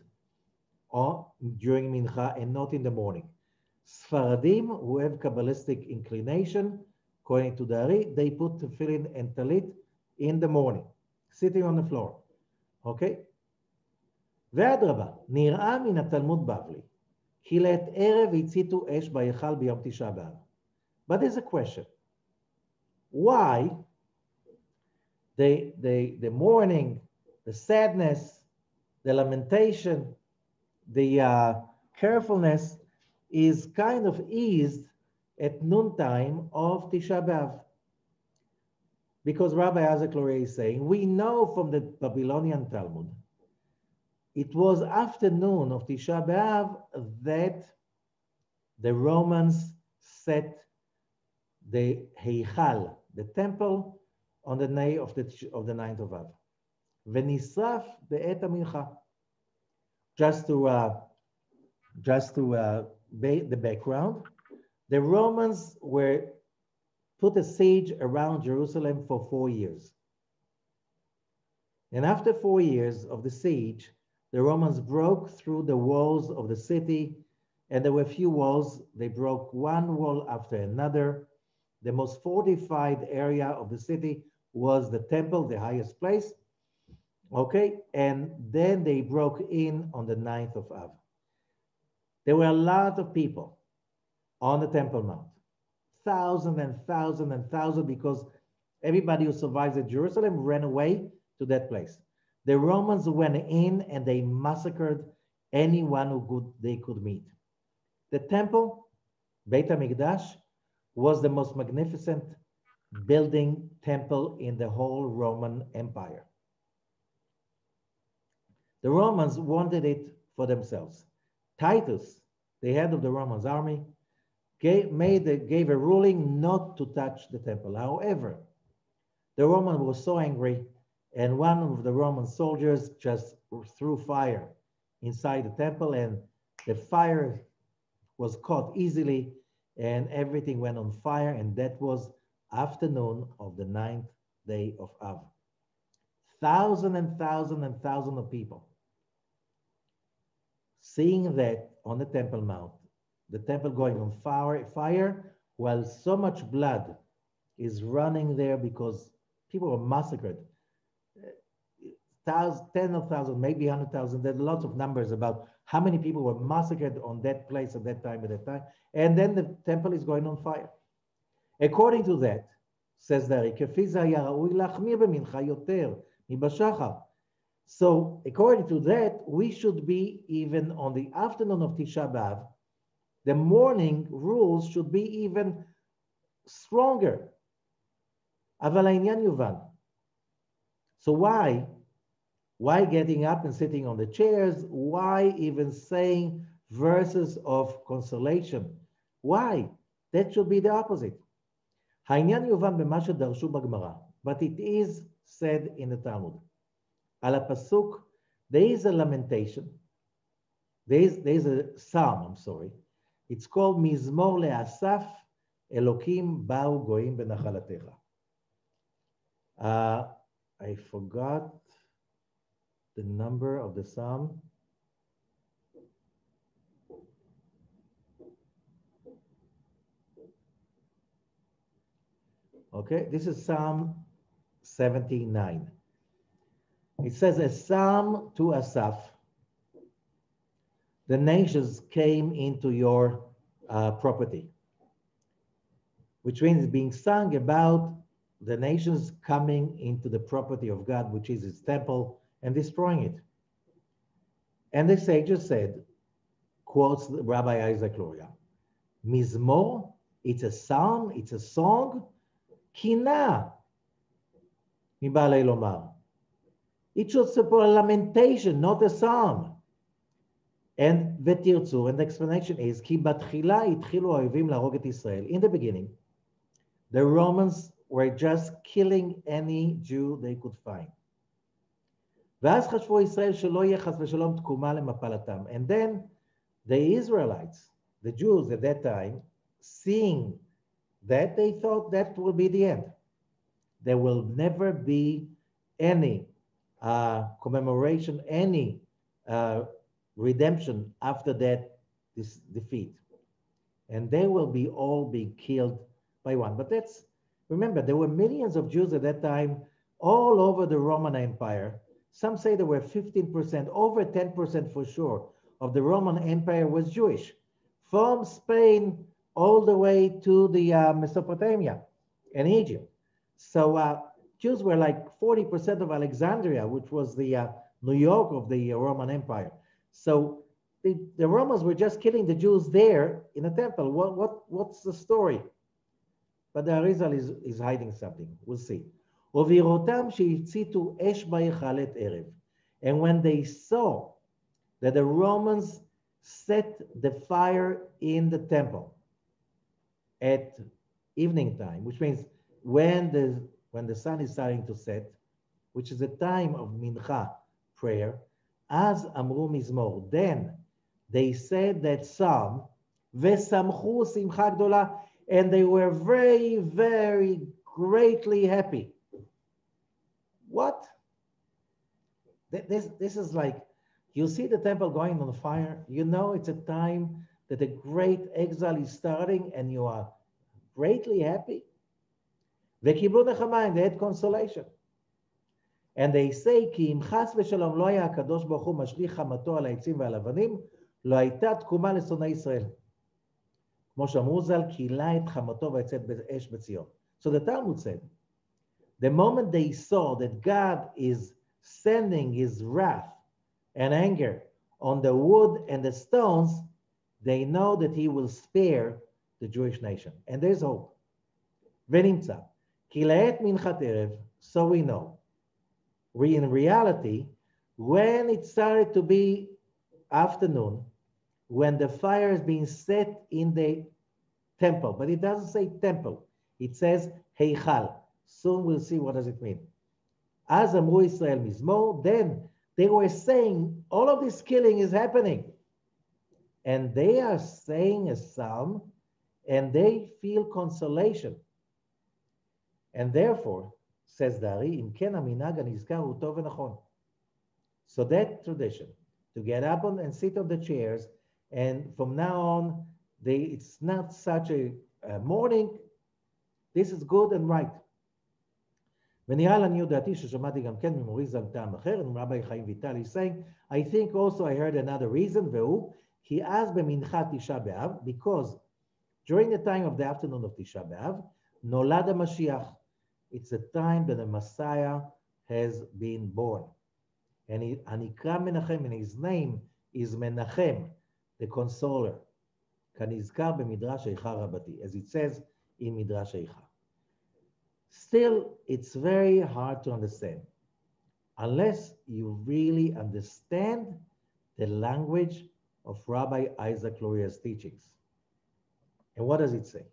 Speaker 1: during mincha and not in the morning. Sfaradim, who have Kabbalistic inclination, according to the Ari, they put tefillin and talit in the morning, sitting on the floor. Okay? ואדרבה, נראה מן התלמוד בבלי, כי לעת ערב הציתו אש בהיכל ביום תשעה באב. But there's a question. Why the mourning, the sadness, the lamentation, the carefulness is kind of eased at noontime of Tisha B'Av? Because Rabbi Azakhlor is saying, we know from the Babylonian Talmud, it was afternoon of Tisha B'Av that the Romans set the Heichal, the temple, on the day of the 9th of Av. V'nisraf be'et mincha. Just to the background, the Romans put a siege around Jerusalem for 4 years. And after 4 years of the siege, the Romans broke through the walls of the city, and there were few walls. They broke one wall after another. The most fortified area of the city was the temple, the highest place. Okay, and then they broke in on the 9th of Av. There were a lot of people on the Temple Mount, thousands and thousands and thousands, because everybody who survived at Jerusalem ran away to that place. The Romans went in and they massacred anyone they could meet. The temple, Beit HaMikdash, was the most magnificent building temple in the whole Roman Empire. The Romans wanted it for themselves. Titus, the head of the Romans army, gave a ruling not to touch the temple. However, the Romans were so angry, and one of the Roman soldiers just threw fire inside the temple, and the fire was caught easily, and everything went on fire, and that was afternoon of the 9th day of Av. Thousands and thousands and thousands of people seeing that on the Temple Mount, the temple going on fire, while so much blood is running there because people were massacred. Tens of thousands, maybe 100,000. There's lots of numbers about how many people were massacred on that place at that time, and then the temple is going on fire. According to that, says the Ari, כפי זה היה ראוי להחמיר במנחה יותר מבשחר. So according to that, we should be even on the afternoon of Tisha B'Av, the morning rules should be even stronger. אבל העניין יובן. So why getting up and sitting on the chairs? Why even saying verses of consolation? Why? That should be the opposite. העניין יובן במה שדרשו בגמרא, but it is said in the Talmud. על הפסוק, there is a lamentation. There is a psalm, I'm sorry. It's called מזמור לאסף, אלוקים באו גויים בנחלתך. I forgot the number of the psalm. Okay, this is Psalm 79. It says, a psalm to Asaph. The nations came into your property, which means being sung about the nations coming into the property of God, which is his temple, and destroying it. And the sages said, quotes Rabbi Isaac Luria, Mizmor It's a psalm, it's a song. קינה מבעלי לומר. It should support a lamentation, not a psalm. And ותרצו, and the explanation is, כי בתחילה התחילו האויבים להרוג את ישראל. In the beginning, the Romans were just killing any Jew they could find. ואז חשבו ישראל שלא יהיה חס ושלום תקומה למפלתם. And then the Israelites, the Jews at that time, seeing that, they thought that will be the end. There will never be any commemoration, any redemption after that, this defeat. And they will be all be killed by one. But that's, remember, there were millions of Jews at that time all over the Roman Empire. Some say there were 15%, over 10% for sure, of the Roman Empire was Jewish, from Spain all the way to the Mesopotamia and Egypt. So Jews were like 40% of Alexandria, which was the New York of the Roman Empire. So the Romans were just killing the Jews there in a temple. What's the story? But the Arizal is hiding something. We'll see. And when they saw that the Romans set the fire in the temple at evening time, which means when the sun is starting to set, which is a time of mincha prayer, as amru mizmor, then they said that psalm, v'samchu simcha gdola, and they were very, very greatly happy. What? This is like, you see the temple going on fire, you know it's a time that a great exile is starting and you are greatly happy. וקיבלו נחמה, and they had consolation. And they say, כי אם חס ושלום לא היה הקדוש ברוך הוא משליך חמתו על העצים ועל אבנים, לא הייתה תקומה לשונאי ישראל. כמו שאמרו ז"ל, כילה את חמתו ויצאת באש בציון. So the Talmud said, the moment they saw that God is sending his wrath and anger on the wood and the stones, they know that he will spare the Jewish nation. And there's hope. ונמצא, כי לעת מנחת ערב, so we know. In reality, when it started to be afternoon, when the fire is being set in the temple, but it doesn't say temple, it says heichal. Soon we'll see what does it mean. As amru Israel mizmor, then they were saying all of this killing is happening, and they are saying a psalm, and they feel consolation, and therefore, says Dari, im ken haminhag hanizkar hu tov v'nachon. So that tradition, to get up on and sit on the chairs, and from now on, it's not such a mourning. This is good and right. ונראה לעניות דעתי ששמעתי גם כן ממורי ז"ל טעם אחר, עם רבי חיים ויטל, he's saying, I think also I heard another reason, והוא, כי אז במנחת תשעה באב, because during the time of the afternoon of תשעה באב, נולד המשיח. It's a time that the Messiah has been born. And הנקרא מנחם, and his name is Menachem, the consoler. כנזכר במדרש איכה רבתי, as it says in מדרש איכה. Still, it's very hard to understand unless you really understand the language of Rabbi Isaac Luria's teachings. And what does it say?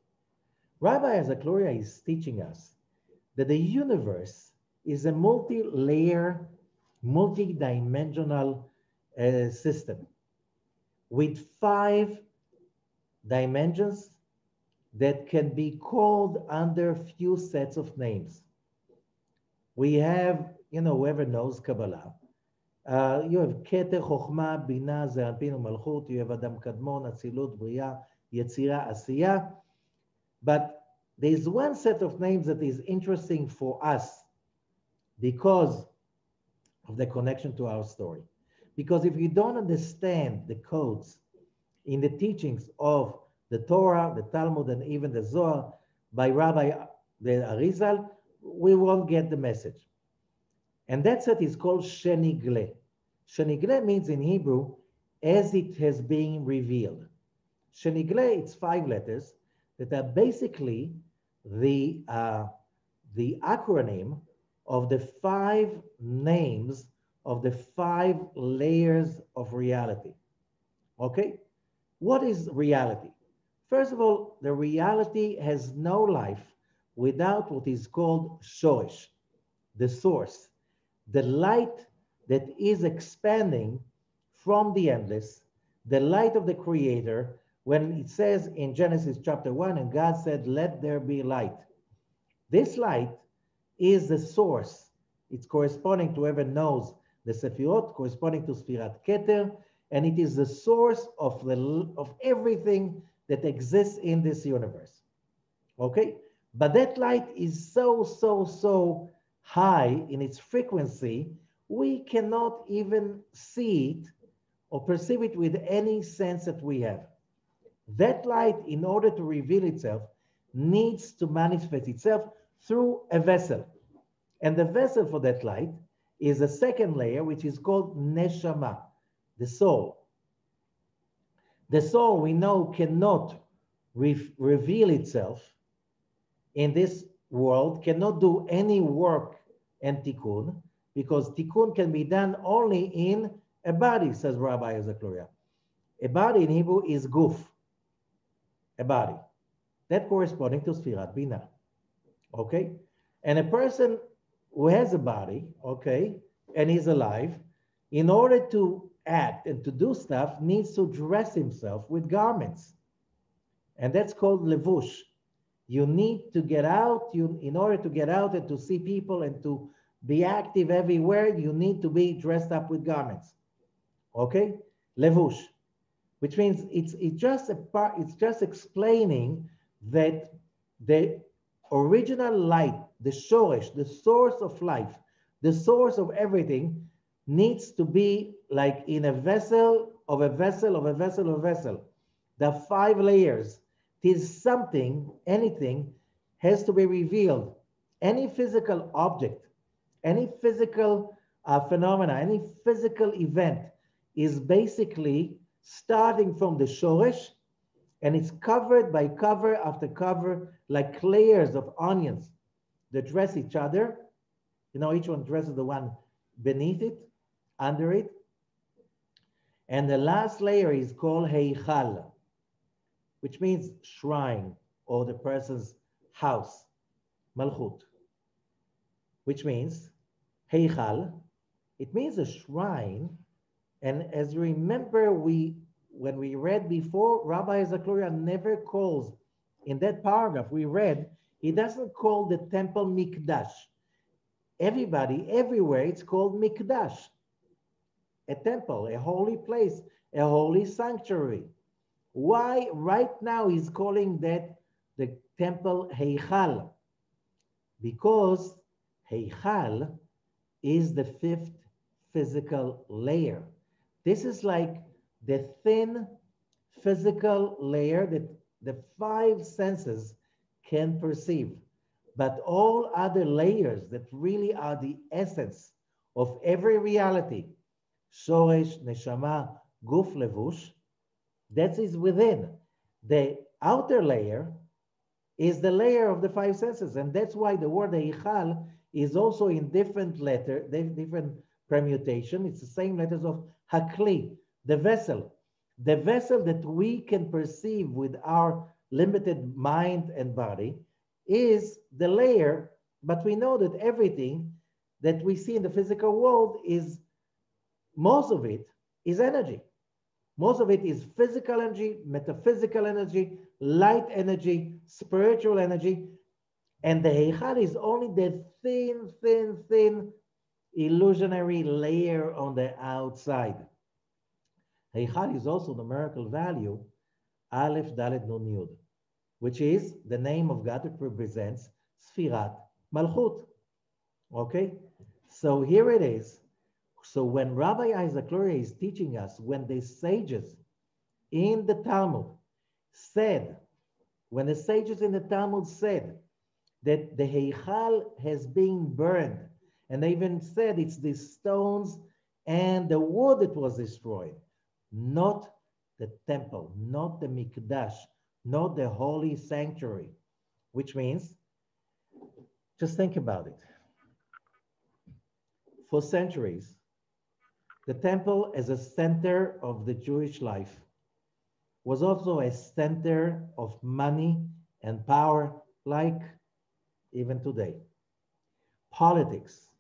Speaker 1: Rabbi Isaac Luria is teaching us that the universe is a multi-layer, multi-dimensional system with 5 dimensions that can be called under few sets of names. We have, whoever knows Kabbalah, you have Keter, Chochma, Bina, Zeranpin, Malchut, you have Adam Kadmon, Atzilut, Bria, Yetzira, Asiya. But there's one set of names that is interesting for us because of the connection to our story. Because if you don't understand the codes in the teachings of the Torah, the Talmud, and even the Zohar by Rabbi the Arizal, we won't get the message. And that set is called Shenigle. Shenigle means in Hebrew, as it has been revealed. Shenigle, it's 5 letters. that are basically the acronym of the 5 names of the 5 layers of reality. Okay? What is reality? First of all, the reality has no life without what is called shoresh, the source, the light that is expanding from the endless, the light of the Creator, when it says in Genesis chapter 1, and God said, let there be light. This light is the source. It's corresponding to whoever knows the Sefirot, corresponding to Sfirat Keter, and it is the source of everything that exists in this universe. Okay? But that light is so high in its frequency, we cannot even see it or perceive it with any sense that we have. That light, in order to reveal itself, needs to manifest itself through a vessel. And the vessel for that light is a second layer, which is called neshama, the soul. The soul, we know, cannot reveal itself in this world, cannot do any work and tikkun, because tikkun can be done only in a body, says Rabbi Zakluria. A body in Hebrew is guf, a body. That corresponding to Sfirat Bina. Okay? And a person who has a body, okay, and is alive, in order to act and to do stuff, needs to dress himself with garments. And that's called levush. You need to get out, in order to get out and to see people and to be active everywhere, you need to be dressed up with garments. Okay? Levush. Which means it's just explaining that the original light, the shoresh, the source of life, the source of everything, needs to be like in a vessel of a vessel of a vessel of a vessel. The 5 layers. It is something, anything has to be revealed. Any physical object, any physical phenomena, any physical event is basically starting from the shoresh, and it's covered by cover after cover, like layers of onions that dress each other. You know, each one dresses the one beneath it, under it. And the last layer is called heichal, which means shrine, or the person's house, malchut, which means heichal. It means a shrine. And as you remember, when we read before, Rabbi Zakluria never calls, in that paragraph we read, he doesn't call the temple mikdash. Everybody, everywhere, it's called mikdash. A temple, a holy place, a holy sanctuary. Why right now he's calling that the temple heichal? Because heichal is the 5th physical layer. This is like the thin physical layer that the 5 senses can perceive. But all other layers that really are the essence of every reality, shoresh, neshama, guf, levush, that is within. The outer layer is the layer of the 5 senses. And that's why the word eichal is also in different letter, different permutation. It's the same letters of hakli, the vessel. The vessel that we can perceive with our limited mind and body is the layer, but we know that everything that we see in the physical world is, most of it is energy. Most of it is physical energy, metaphysical energy, light energy, spiritual energy. And the heichal is only the thin illusionary layer on the outside. Heichal is also numerical value, Aleph, Dalet, Nun, Yud, which is the name of God that represents Sfirat Malchut. Okay? So here it is. So when Rabbi Isaac Luria is teaching us, when the sages in the Talmud said, when the sages in the Talmud said that the Heichal has been burned, and they even said it's the stones and the wood that was destroyed, not the temple, not the Mikdash, not the holy sanctuary, which means, just think about it. For centuries, the temple as a center of the Jewish life was also a center of money and power, like even today. Politics,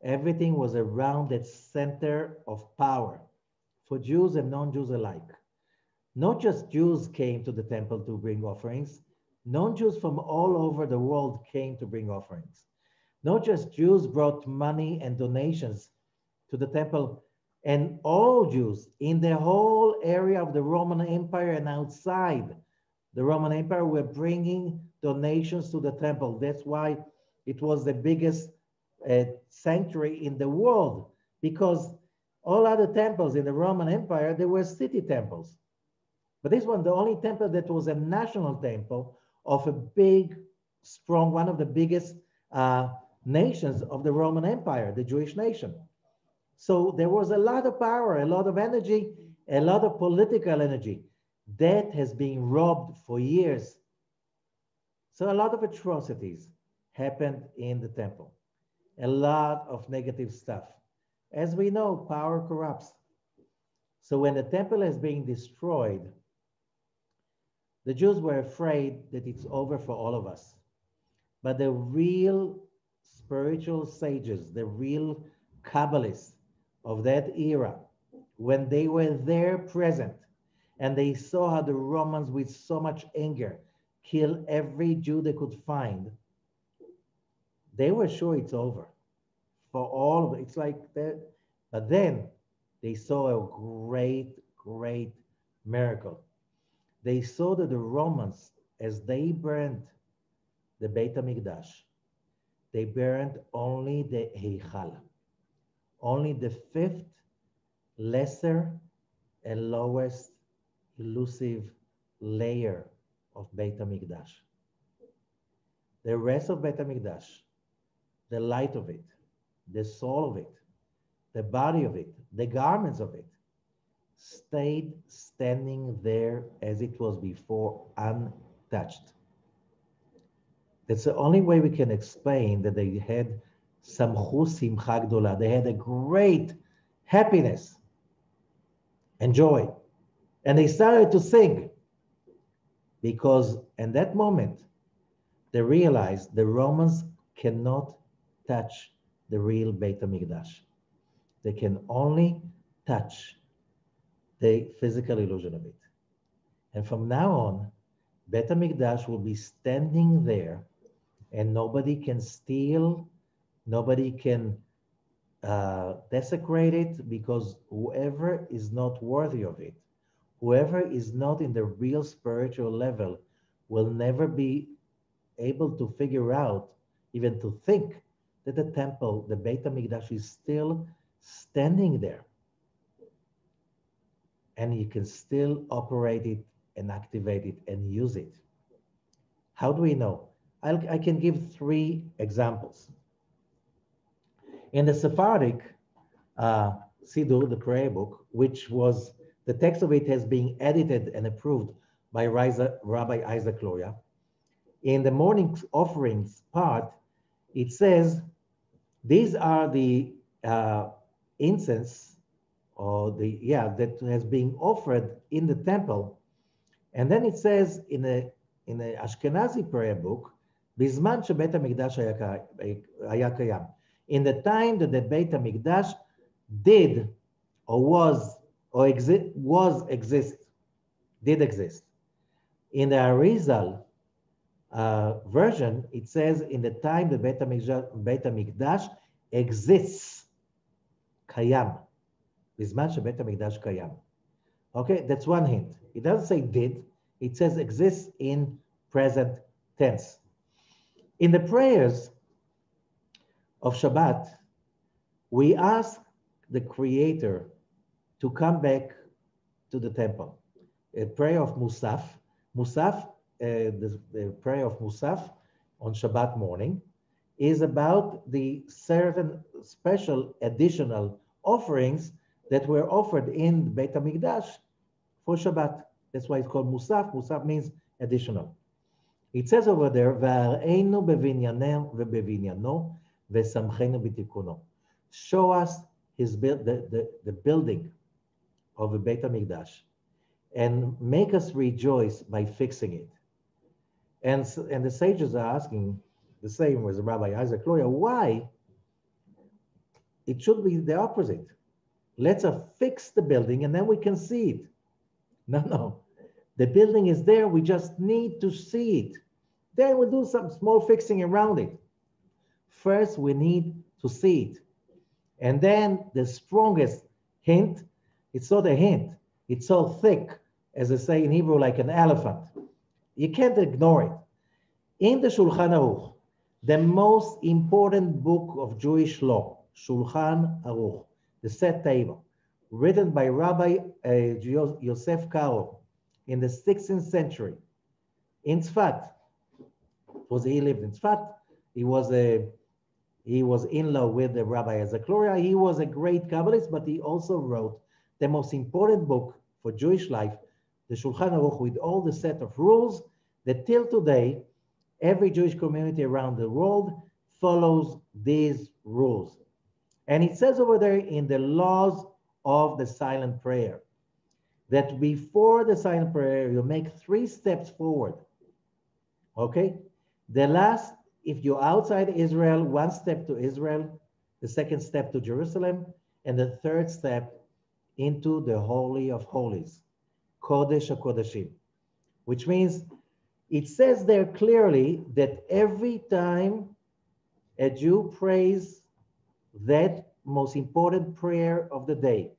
Speaker 1: everything was around that center of power for Jews and non-Jews alike. Not just Jews came to the temple to bring offerings, non-Jews from all over the world came to bring offerings. Not just Jews brought money and donations to the temple, and all Jews in the whole area of the Roman Empire and outside the Roman Empire were bringing donations to the temple. That's why it was the biggest sanctuary in the world, because all other temples in the Roman Empire, they were city temples. But this one, the only temple that was a national temple of a big, strong, one of the biggest nations of the Roman Empire, the Jewish nation. So there was a lot of power, a lot of energy, a lot of political energy that has been robbed for years. So a lot of atrocities happened in the temple, a lot of negative stuff. As we know, power corrupts. So when the temple is being destroyed, the Jews were afraid that it's over for all of us. But the real spiritual sages, the real Kabbalists of that era, when they were there present and they saw how the Romans with so much anger kill every Jew they could find, they were sure it's over for all of it. It's like that. But then they saw a great, great miracle. They saw that the Romans, as they burned the Beit HaMikdash, they burned only the Heichal, only the fifth lesser and lowest elusive layer of Beit HaMikdash. The rest of Beit HaMikdash, the light of it, the soul of it, the body of it, the garments of it, stayed standing there as it was before, untouched. That's the only way we can explain that they had samchu simcha gdola. They had a great happiness and joy. And they started to sing because in that moment, they realized the Romans cannot touch the real Beit HaMikdash. They can only touch the physical illusion of it. And from now on, Beit HaMikdash will be standing there and nobody can steal, nobody can desecrate it, because whoever is not worthy of it, whoever is not in the real spiritual level, will never be able to figure out, even to think, that the temple, the Beit HaMikdash, is still standing there. And you can still operate it and activate it and use it. How do we know? I can give 3 examples. In the Sephardic Siddur, the prayer book, which was, the text of it has been edited and approved by Rabbi Isaac Loya. In the morning offerings part, it says, these are the incense, or that has been offered in the temple. And then it says in the Ashkenazi prayer book, Bizman shebeit HaMikdash haya kayam. In the time that the Beit HaMikdash did exist. In the Arizal version, it says in the time the Beit HaMikdash exists, kayam. Bizman shebeit HaMikdash kayam. Okay, that's one hint. It doesn't say did, it says exists in present tense. In the prayers of Shabbat, we ask the Creator to come back to the temple. A prayer of Musaf. The prayer of Musaf on Shabbat morning is about the certain special additional offerings that were offered in Beit HaMikdash for Shabbat. That's why it's called Musaf. Musaf means additional. It says over there, "V'areinu bevinyano vebevinyano v'samchenu b'tikuno." Show us the building of the Beit HaMikdash and make us rejoice by fixing it. And the sages are asking the same as Rabbi Isaac Luria, why it should be the opposite. Let's fix the building and then we can see it. No. The building is there, we just need to see it. Then we'll do some small fixing around it. First, we need to see it. And then the strongest hint, it's not a hint, it's so thick, as they say in Hebrew, like an elephant. You can't ignore it. In the Shulchan Aruch, the most important book of Jewish law, Shulchan Aruch, the set table, written by Rabbi Yosef Karo in the 16th century in Tzfat. He lived in Tzfat. He was in law with the Rabbi Isaac Luria. He was a great Kabbalist, but he also wrote the most important book for Jewish life, the Shulchan Aruch, with all the set of rules that till today, every Jewish community around the world follows these rules. And it says over there in the laws of the silent prayer, that before the silent prayer, you make 3 steps forward. Okay? The last, if you're outside Israel, 1 step to Israel, the 2nd step to Jerusalem, and the 3rd step into the Holy of Holies, Kodesh HaKodashim, which means it says there clearly that every time a Jew prays that most important prayer of the day,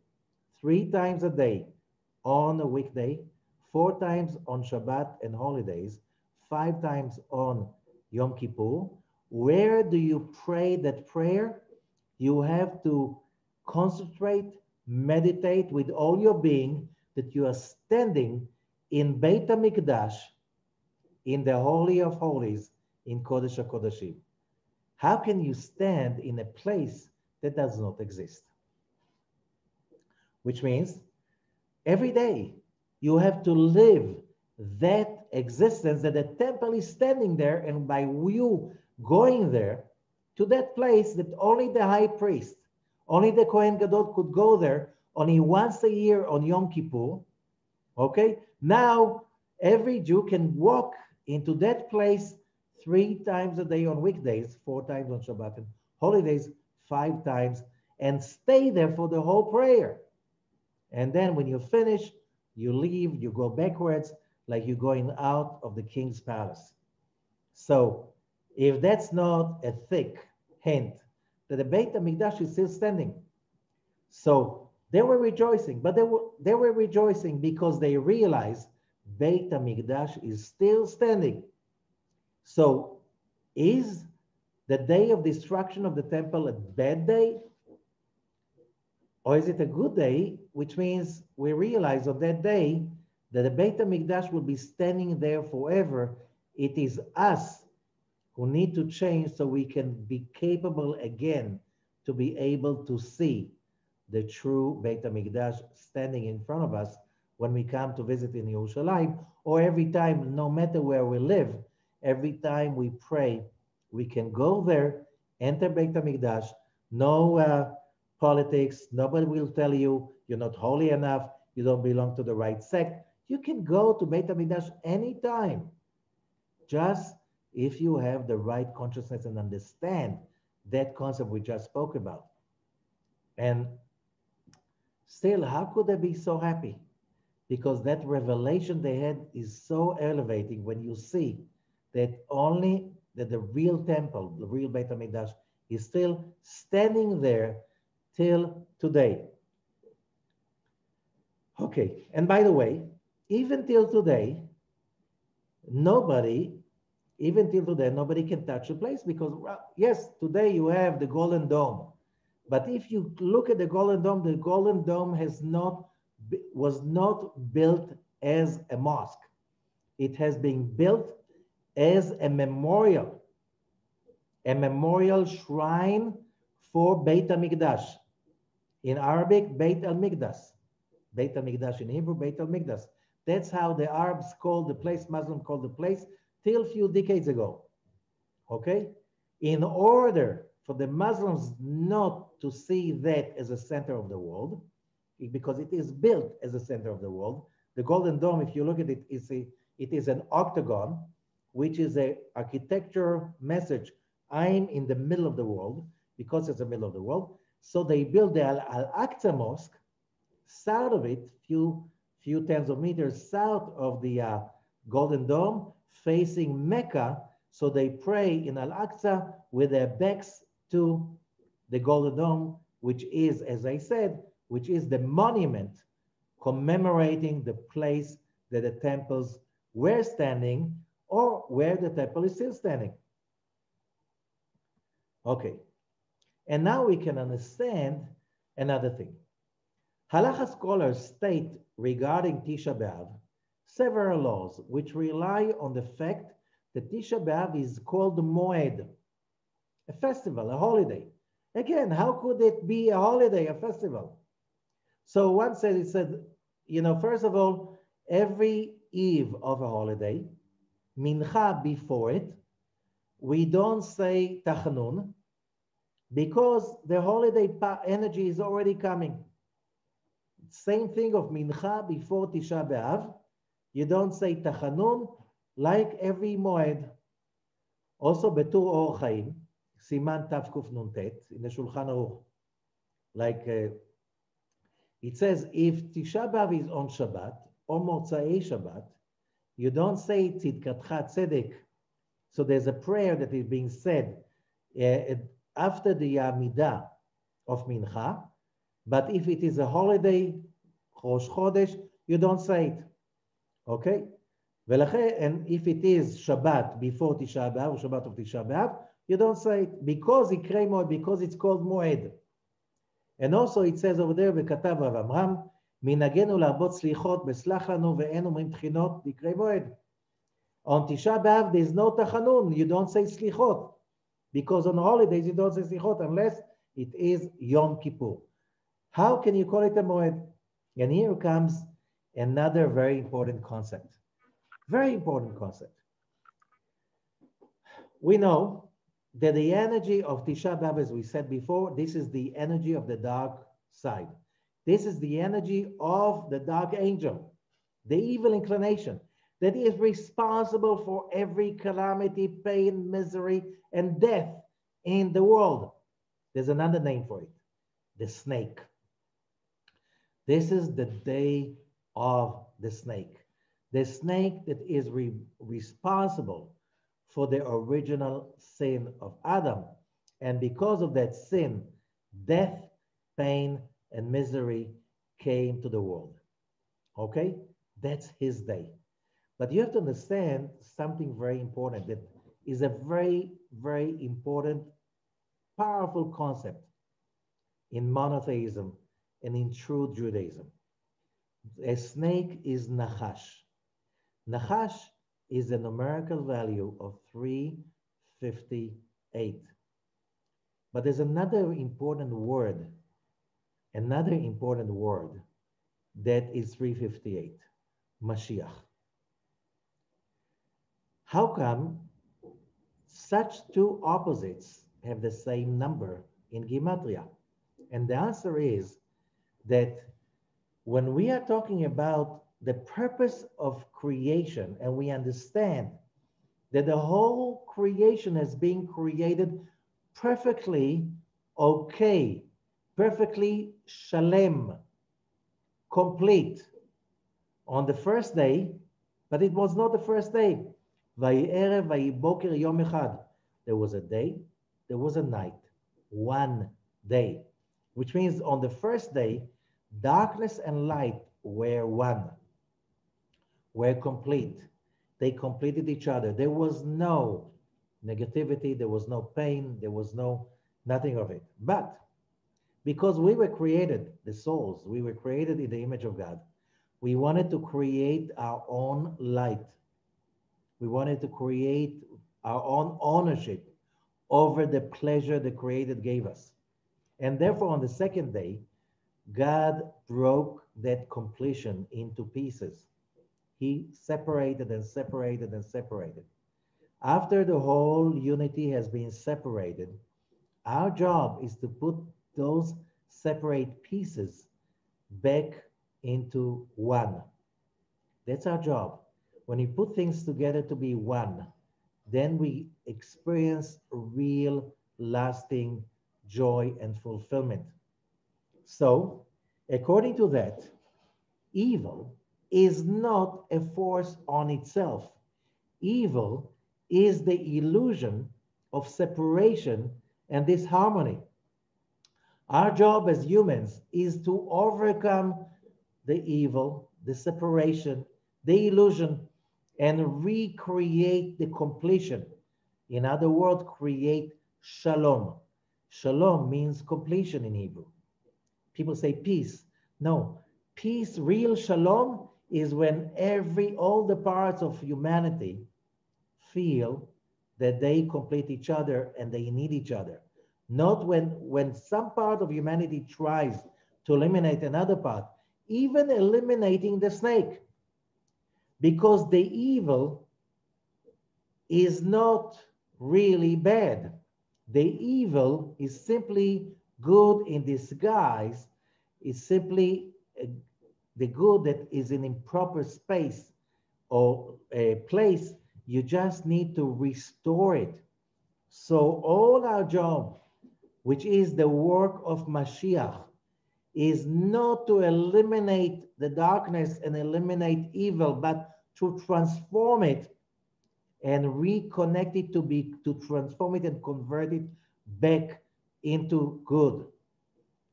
Speaker 1: 3 times a day on a weekday, 4 times on Shabbat and holidays, 5 times on Yom Kippur. Where do you pray that prayer? You have to concentrate, meditate with all your being that you are standing in Beit HaMikdash, in the Holy of Holies, in Kodesh HaKodashim. How can you stand in a place that does not exist? Which means every day you have to live that existence, that the temple is standing there, and by you going there to that place that only the high priest, only the Kohen Gadol could go there only once a year on Yom Kippur. Okay, now every Jew can walk into that place 3 times a day on weekdays, 4 times on Shabbat and holidays, 5 times, and stay there for the whole prayer. And then when you finish, you leave, you go backwards, like you're going out of the king's palace. So if that's not a thick hint that the Beit HaMikdash is still standing. So they were rejoicing, but they were rejoicing because they realized Beit HaMikdash is still standing. So is the day of destruction of the temple a bad day? Or is it a good day, which means we realize on that day that the Beit HaMikdash will be standing there forever. It is us who need to change so we can be capable again to be able to see the true Beit HaMikdash standing in front of us when we come to visit in Yerushalayim, or every time, no matter where we live, every time we pray, we can go there, enter Beit HaMikdash, no politics, nobody will tell you you're not holy enough, you don't belong to the right sect. You can go to Beit HaMikdash anytime, just if you have the right consciousness and understand that concept we just spoke about. And still, how could they be so happy? Because that revelation they had is so elevating when you see that only that the real temple, the real Beit HaMikdash, is still standing there till today. Okay, and by the way, even till today, nobody can touch the place because, yes, today you have the Golden Dome. But if you look at the Golden Dome was not built as a mosque. It has been built as a memorial shrine for Beit HaMikdash. In Arabic, Beit al-Mikdash. Beit al-Mikdash in Hebrew, Beit al-Mikdash. That's how the Arabs called the place, Muslim called the place, till a few decades ago. Okay? In order for the Muslims not to see that as a center of the world, because it is built as a center of the world, the Golden Dome, if you look at it, it is an octagon, which is an architecture message. I'm in the middle of the world, because it's the middle of the world. So they built the Al-Aqsa Mosque, south of it, few tens of meters south of the Golden Dome, facing Mecca. So they pray in Al-Aqsa with their backs to the Golden Dome, which is, as I said, which is the monument commemorating the place that the temples were standing or where the temple is still standing. Okay, and now we can understand another thing. Halacha scholars state regarding Tish'ah B'Av several laws which rely on the fact that Tish'ah B'Av is called Moed, a festival, a holiday. Again, how could it be a holiday, a festival? So one said, it said, you know, first of all, every eve of a holiday, mincha before it, we don't say tachanun, because the holiday energy is already coming. Same thing of mincha before Tisha B'Av. You don't say tachanun like every moed. Also, betur or chaim, siman tavkuf nuntet in the Shulchan Aruch. Like it says, if Tisha B'Av is on Shabbat or Motzai Shabbat, you don't say tzidkatcha tzedek. So there's a prayer that is being said after the midah of mincha. But if it is a holiday, Rosh Chodesh, you don't say it. Okay? And if it is Shabbat before Tisha B'Av, or Shabbat of Tisha B'Av, you don't say it because it's called Moed. And also it says over there, וכתב רב עמרם, מנהגנו להרבות סליחות, בסלח לנו ואין אומרים תחינות, דקרי מועד. On Tisha B'Av, there's no tachanun. You don't say slichot. Because on holidays, you don't say slichot unless it is Yom Kippur. How can you call it a moed? And here comes another very important concept. Very important concept. We know that the energy of Tisha B'Av, as we said before, this is the energy of the dark side. This is the energy of the dark angel, the evil inclination that is responsible for every calamity, pain, misery, and death in the world. There's another name for it, the snake. This is the day of the snake. The snake that is responsible for the original sin of Adam. And because of that sin, death, pain, and misery came to the world. Okay? That's his day. But you have to understand something very important that is a very, very important, powerful concept in monotheism and in true Judaism. A snake is Nachash. Nachash is a numerical value of 358. But there's another important word that is 358, Mashiach. How come such two opposites have the same number in Gematria? And the answer is that when we are talking about the purpose of creation, and we understand that the whole creation has been created perfectly okay, perfectly shalem, complete on the first day, but it was not the first day. Vayerev vayiboker yom echad. There was a day, there was a night, one day, which means on the first day, darkness and light were one, were complete. They completed each other. There was no negativity, there was no pain, there was nothing of it. But because we were created, the souls, we were created in the image of God, we wanted to create our own light. We wanted to create our own ownership over the pleasure the Creator gave us. And therefore, on the second day, God broke that completion into pieces. he separated and separated and separated. After the whole unity has been separated, our job is to put those separate pieces back into one. That's our job. When we put things together to be one, then we experience real, lasting joy and fulfillment. So, according to that, evil is not a force on itself. Evil is the illusion of separation and disharmony. Our job as humans is to overcome the evil, the separation, the illusion, and recreate the completion. In other words, create shalom. Shalom means completion in Hebrew. People say peace. No, peace, real shalom, is when all the parts of humanity feel that they complete each other and they need each other. Not when some part of humanity tries to eliminate another part, even eliminating the snake. Because the evil is not really bad. The evil is simply good in disguise, is simply the good that is in improper space or a place. You just need to restore it. So all our job, which is the work of Mashiach, is not to eliminate the darkness and eliminate evil, but to transform it and reconnect it to transform it and convert it back into good.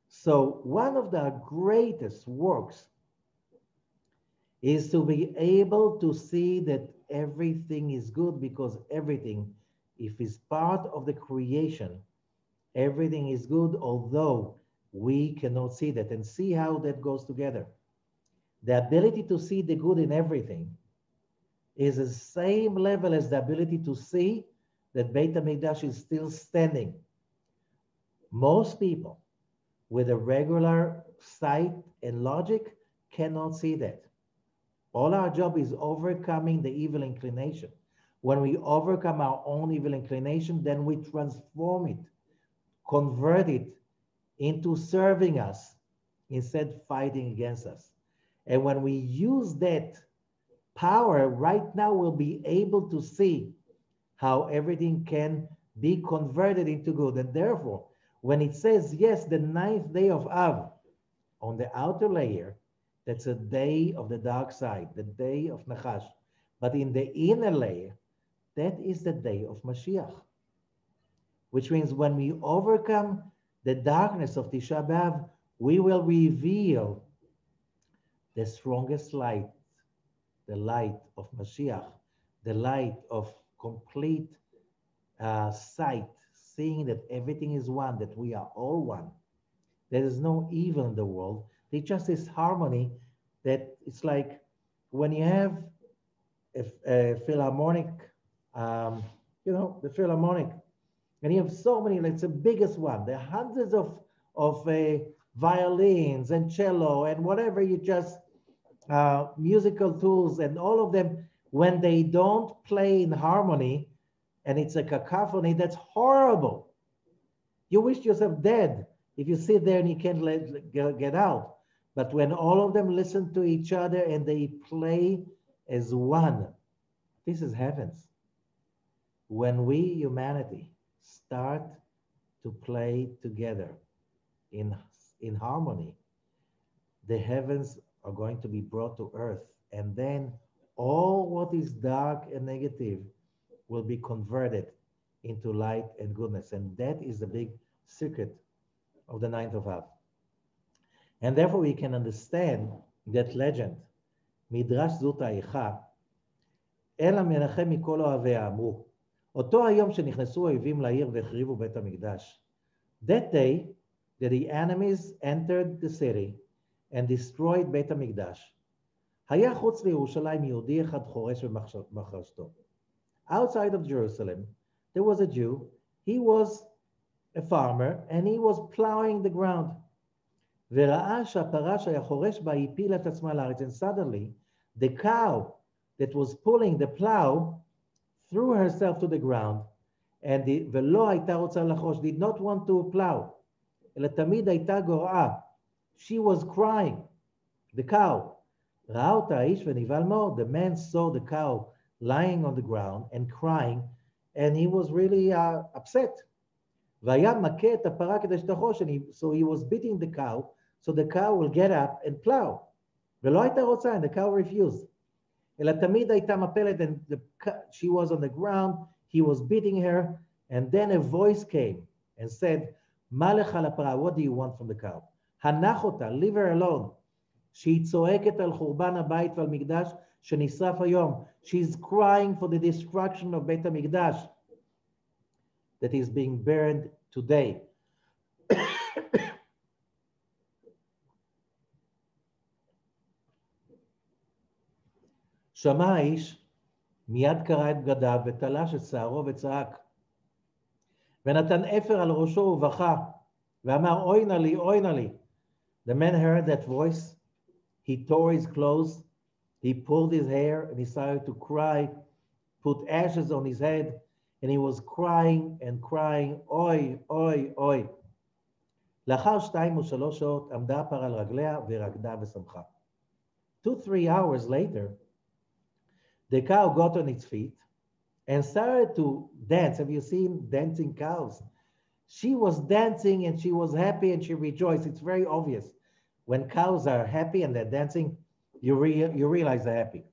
Speaker 1: So one of the greatest works is to be able to see that everything is good, because everything, if it's part of the creation, everything is good, although we cannot see that. And see how that goes together. The ability to see the good in everything is the same level as the ability to see that Beit HaMikdash is still standing. Most people with a regular sight and logic cannot see that. All our job is overcoming the evil inclination. When we overcome our own evil inclination, then we transform it, convert it into serving us instead fighting against us. And when we use that power, right now we'll be able to see how everything can be converted into good. And therefore, when it says, yes, the 9th day of Av, on the outer layer, that's a day of the dark side, the day of Nachash. But in the inner layer, that is the day of Mashiach. Which means when we overcome the darkness of Tish'ah B'Av, we will reveal the strongest light, the light of Mashiach, the light of complete sight, seeing that everything is one, that we are all one. There is no evil in the world. There's just this harmony that it's like when you have a philharmonic, the philharmonic, and you have so many, it's the biggest one. There are hundreds of violins and cello and whatever you just, musical tools, and all of them, when they don't play in harmony and it's a cacophony, that's horrible. You wish yourself dead if you sit there and you can't get out. But when all of them listen to each other and they play as one, this is heavens. When we, humanity, start to play together in harmony, the heavens are going to be brought to earth. And then all what is dark and negative will be converted into light and goodness. And that is the big secret of the 9th of Av. And therefore we can understand that legend, מדרש זות האיכה, אל המנחם מכל אוהביה אמרו, אותו היום שנכנסו אויבים לעיר והחריבו בית המקדש. That day that the enemies entered the city and destroyed בית המקדש, היה חוץ לירושלים יהודי אחד חורש במחרשתו. Outside of Jerusalem, there was a Jew. He was a farmer and he was plowing the ground. וראה שהפרה שהיה חורש בה הפילה את עצמה לארץ. And suddenly, the cow that was pulling the plow threw herself to the ground, and the ולא הייתה רוצה לחוש, did not want to plow, אלא תמיד הייתה גורעה. She was crying, the cow. ראה אותה האיש ונבהל מאוד. The man saw the cow lying on the ground and crying, and he was really upset. והיה מכה את הפרה כדי שתחוש, so he was beating the cow, so the cow will get up and plow. ולא הייתה רוצה, and the cow refused. אלא תמיד הייתה מפלת, and she was on the ground, he was beating her, and then a voice came and said, מה לך לפרה, what do you want from the cow? הנח אותה, leave her alone. שהיא צועקת על חורבן הבית ועל מקדש שנשרף היום. She's crying for the destruction of בית המקדש that is being burned today. שמע האיש, מיד קרע את בגדיו ותלש את שערו וצעק. ונתן אפר על ראשו ובכה, ואמר, אוי נא לי, אוי נא לי. The man heard that voice. He tore his clothes, he pulled his hair, and he started to cry, put ashes on his head, and he was crying and crying, oi, oi, oi. לאחר 2 או 3 שעות עמדה הפרה על רגליה ורקדה ושמחה. 2-3 hours later, the cow got on its feet and started to dance. Have you seen dancing cows? She was dancing and she was happy and she rejoiced. It's very obvious. When cows are happy and they're dancing, you realize they're happy.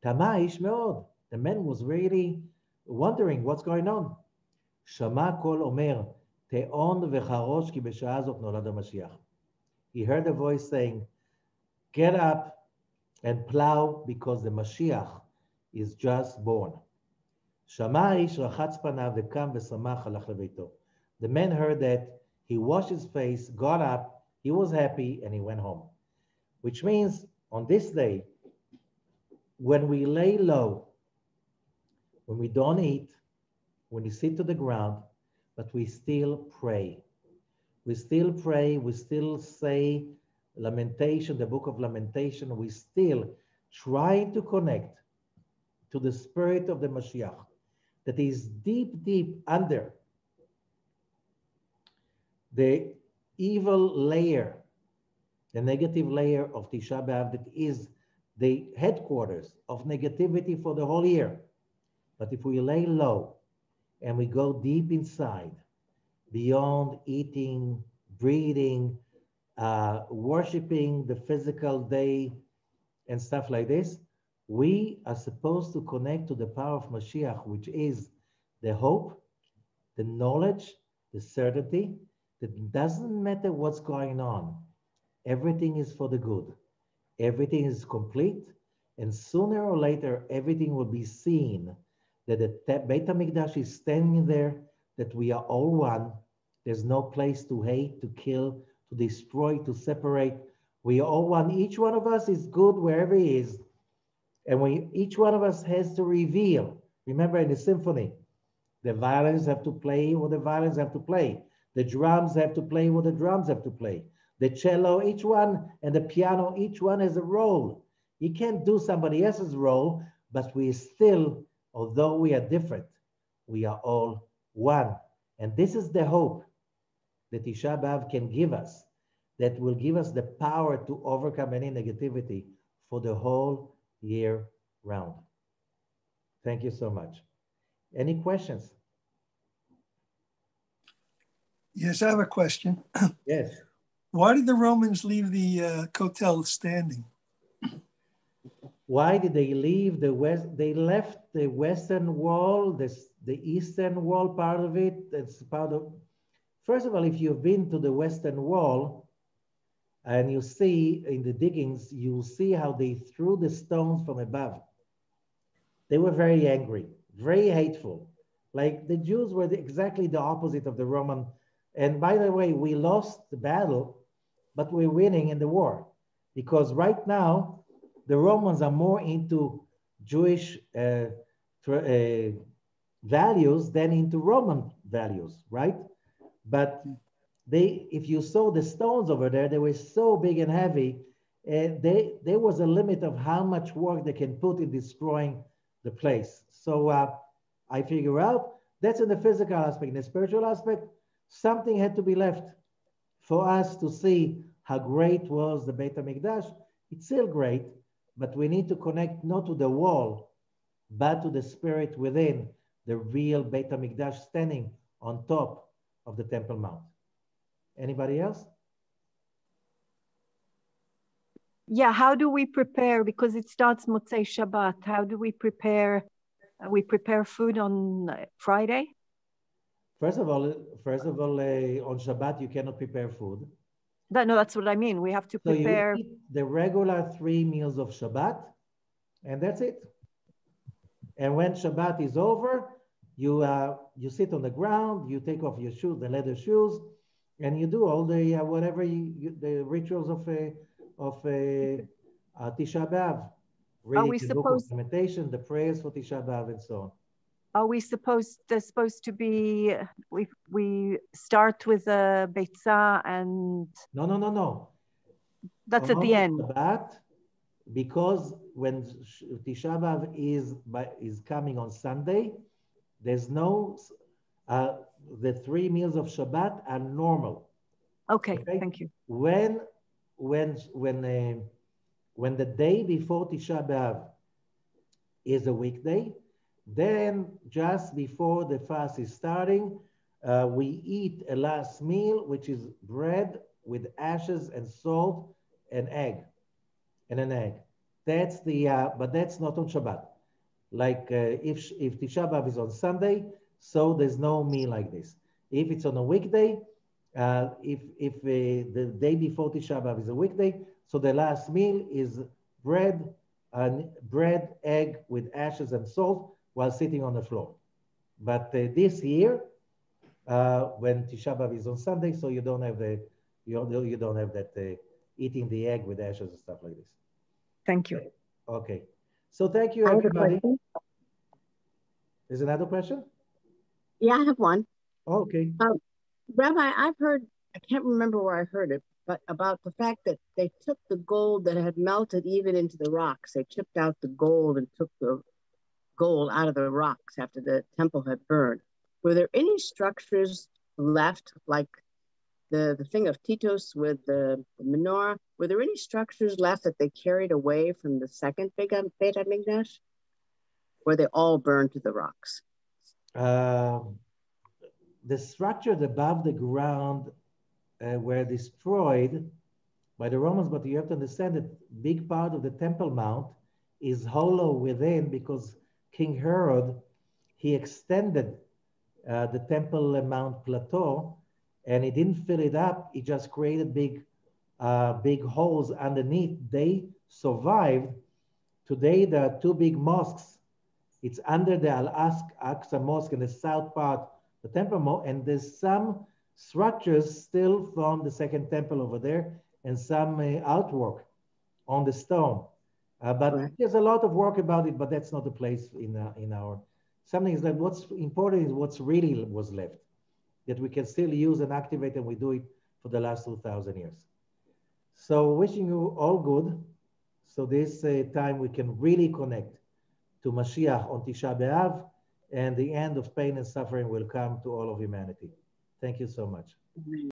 Speaker 1: תמה איש מאוד. The man was really wondering what's going on. שמע קול אומר, תאון וחרוש כי בשעה זאת נולד המשיח. He heard a voice saying, get up and plow because the Mashiach is just born. שמע האיש רחץ פניו וקם ושמח הלך לביתו. The man heard that, he washed his face, got up, he was happy, and he went home. Which means, on this day, when we lay low, when we don't eat, when we sit to the ground, but we still pray. We still pray, we still say Lamentation, the book of Lamentation, we still try to connect to the spirit of the Mashiach that is deep, deep under the evil layer, the negative layer of Tish'ah B'Av that is the headquarters of negativity for the whole year. But if we lay low and we go deep inside, beyond eating, breathing, worshiping the physical day and stuff like this, we are supposed to connect to the power of Mashiach, which is the hope, the knowledge, the certainty, that it doesn't matter what's going on. Everything is for the good. Everything is complete. And sooner or later, everything will be seen that the Beit HaMikdash is standing there, that we are all one. There's no place to hate, to kill, to destroy, to separate. We are all one. Each one of us is good wherever he is. And each one of us has to reveal. Remember in the symphony, the violins have to play what the violins have to play. The drums have to play what the drums have to play. The cello, each one, and the piano, each one has a role. You can't do somebody else's role, but we still, although we are different, we are all one. And this is the hope that Tish'ah B'Av can give us, that will give us the power to overcome any negativity for the whole year round. Thank you so much. Any questions?
Speaker 2: Yes, I have a question.
Speaker 1: Yes.
Speaker 2: Why did the Romans leave the Kotel standing?
Speaker 1: Why did they leave the west? They left the western wall, the eastern wall part of it. That's part of. First of all, if you've been to the western wall and you see in the diggings, you see how they threw the stones from above. They were very angry, very hateful. Like the Jews were exactly the opposite of the Roman. And by the way, we lost the battle, but we're winning in the war, because right now the Romans are more into Jewish values than into Roman values, right? But if you saw the stones over there, they were so big and heavy, there was a limit of how much work they can put in destroying the place. So I figure out that's in the physical aspect. In the spiritual aspect, something had to be left for us to see how great was the Beit HaMikdash. It's still great, but we need to connect not to the wall, but to the spirit within the real Beit HaMikdash standing on top of the Temple Mount. Anybody else?
Speaker 3: Yeah, how do we prepare? Because it starts Motzei Shabbat. How do we prepare? We prepare food on Friday?
Speaker 1: First of all, on Shabbat, you cannot prepare food.
Speaker 3: No, that's what I mean. We have to prepare.
Speaker 1: So you eat the regular 3 meals of Shabbat, and that's it. And when Shabbat is over, you sit on the ground, you take off your shoes, the leather shoes, and you do all the whatever the rituals of Tish'ah B'Av, reading the book of lamentation, the prayers for Tish'ah B'Av, and so on.
Speaker 3: Are we supposed? There's supposed to be. We start with a beitzah and.
Speaker 1: No.
Speaker 3: That's at the end.
Speaker 1: Shabbat, because when Tish'ah B'Av is coming on Sunday, there's no. The 3 meals of Shabbat are normal.
Speaker 3: Okay, thank you.
Speaker 1: When the day before Tish'ah B'Av is a weekday, then just before the fast is starting, we eat a last meal, which is bread with ashes and salt and an egg. That's but that's not on Shabbat. Like if Tish'ah B'Av is on Sunday, so there's no meal like this. If it's on a weekday, if the day before Tish'ah B'Av is a weekday, so the last meal is bread, egg with ashes and salt while sitting on the floor. But this year, when Tish'ah B'Av is on Sunday, so you don't have that eating the egg with ashes and stuff like this.
Speaker 3: Thank you.
Speaker 1: Okay. So thank you, everybody. There's another question?
Speaker 4: Yeah, I have one.
Speaker 1: Okay.
Speaker 4: Rabbi, I've heard, I can't remember where I heard it, but about the fact that they took the gold that had melted even into the rocks. They chipped out the gold and took the gold out of the rocks after the temple had burned. Were there any structures left, like the thing of Titus with the menorah? Were there any structures left that they carried away from the second Beit HaMikdash? Or they all burned to the rocks?
Speaker 1: The structures above the ground were destroyed by the Romans, but you have to understand that big part of the Temple Mount is hollow within because King Herod, he extended the Temple Mount plateau and he didn't fill it up. He just created big holes underneath. They survived. Today, there are 2 big mosques. It's under the Al-Aqsa Mosque in the south part, the Temple Mount, and there's some structures still from the second temple over there and some artwork on the stone. But there's a lot of work about it, but that's not the place in our, something is that what's important is what's really was left, that we can still use and activate, and we do it for the last 2,000 years. So wishing you all good. So this time we can really connect to Mashiach on Tish'ah B'Av, and the end of pain and suffering will come to all of humanity. Thank you so much.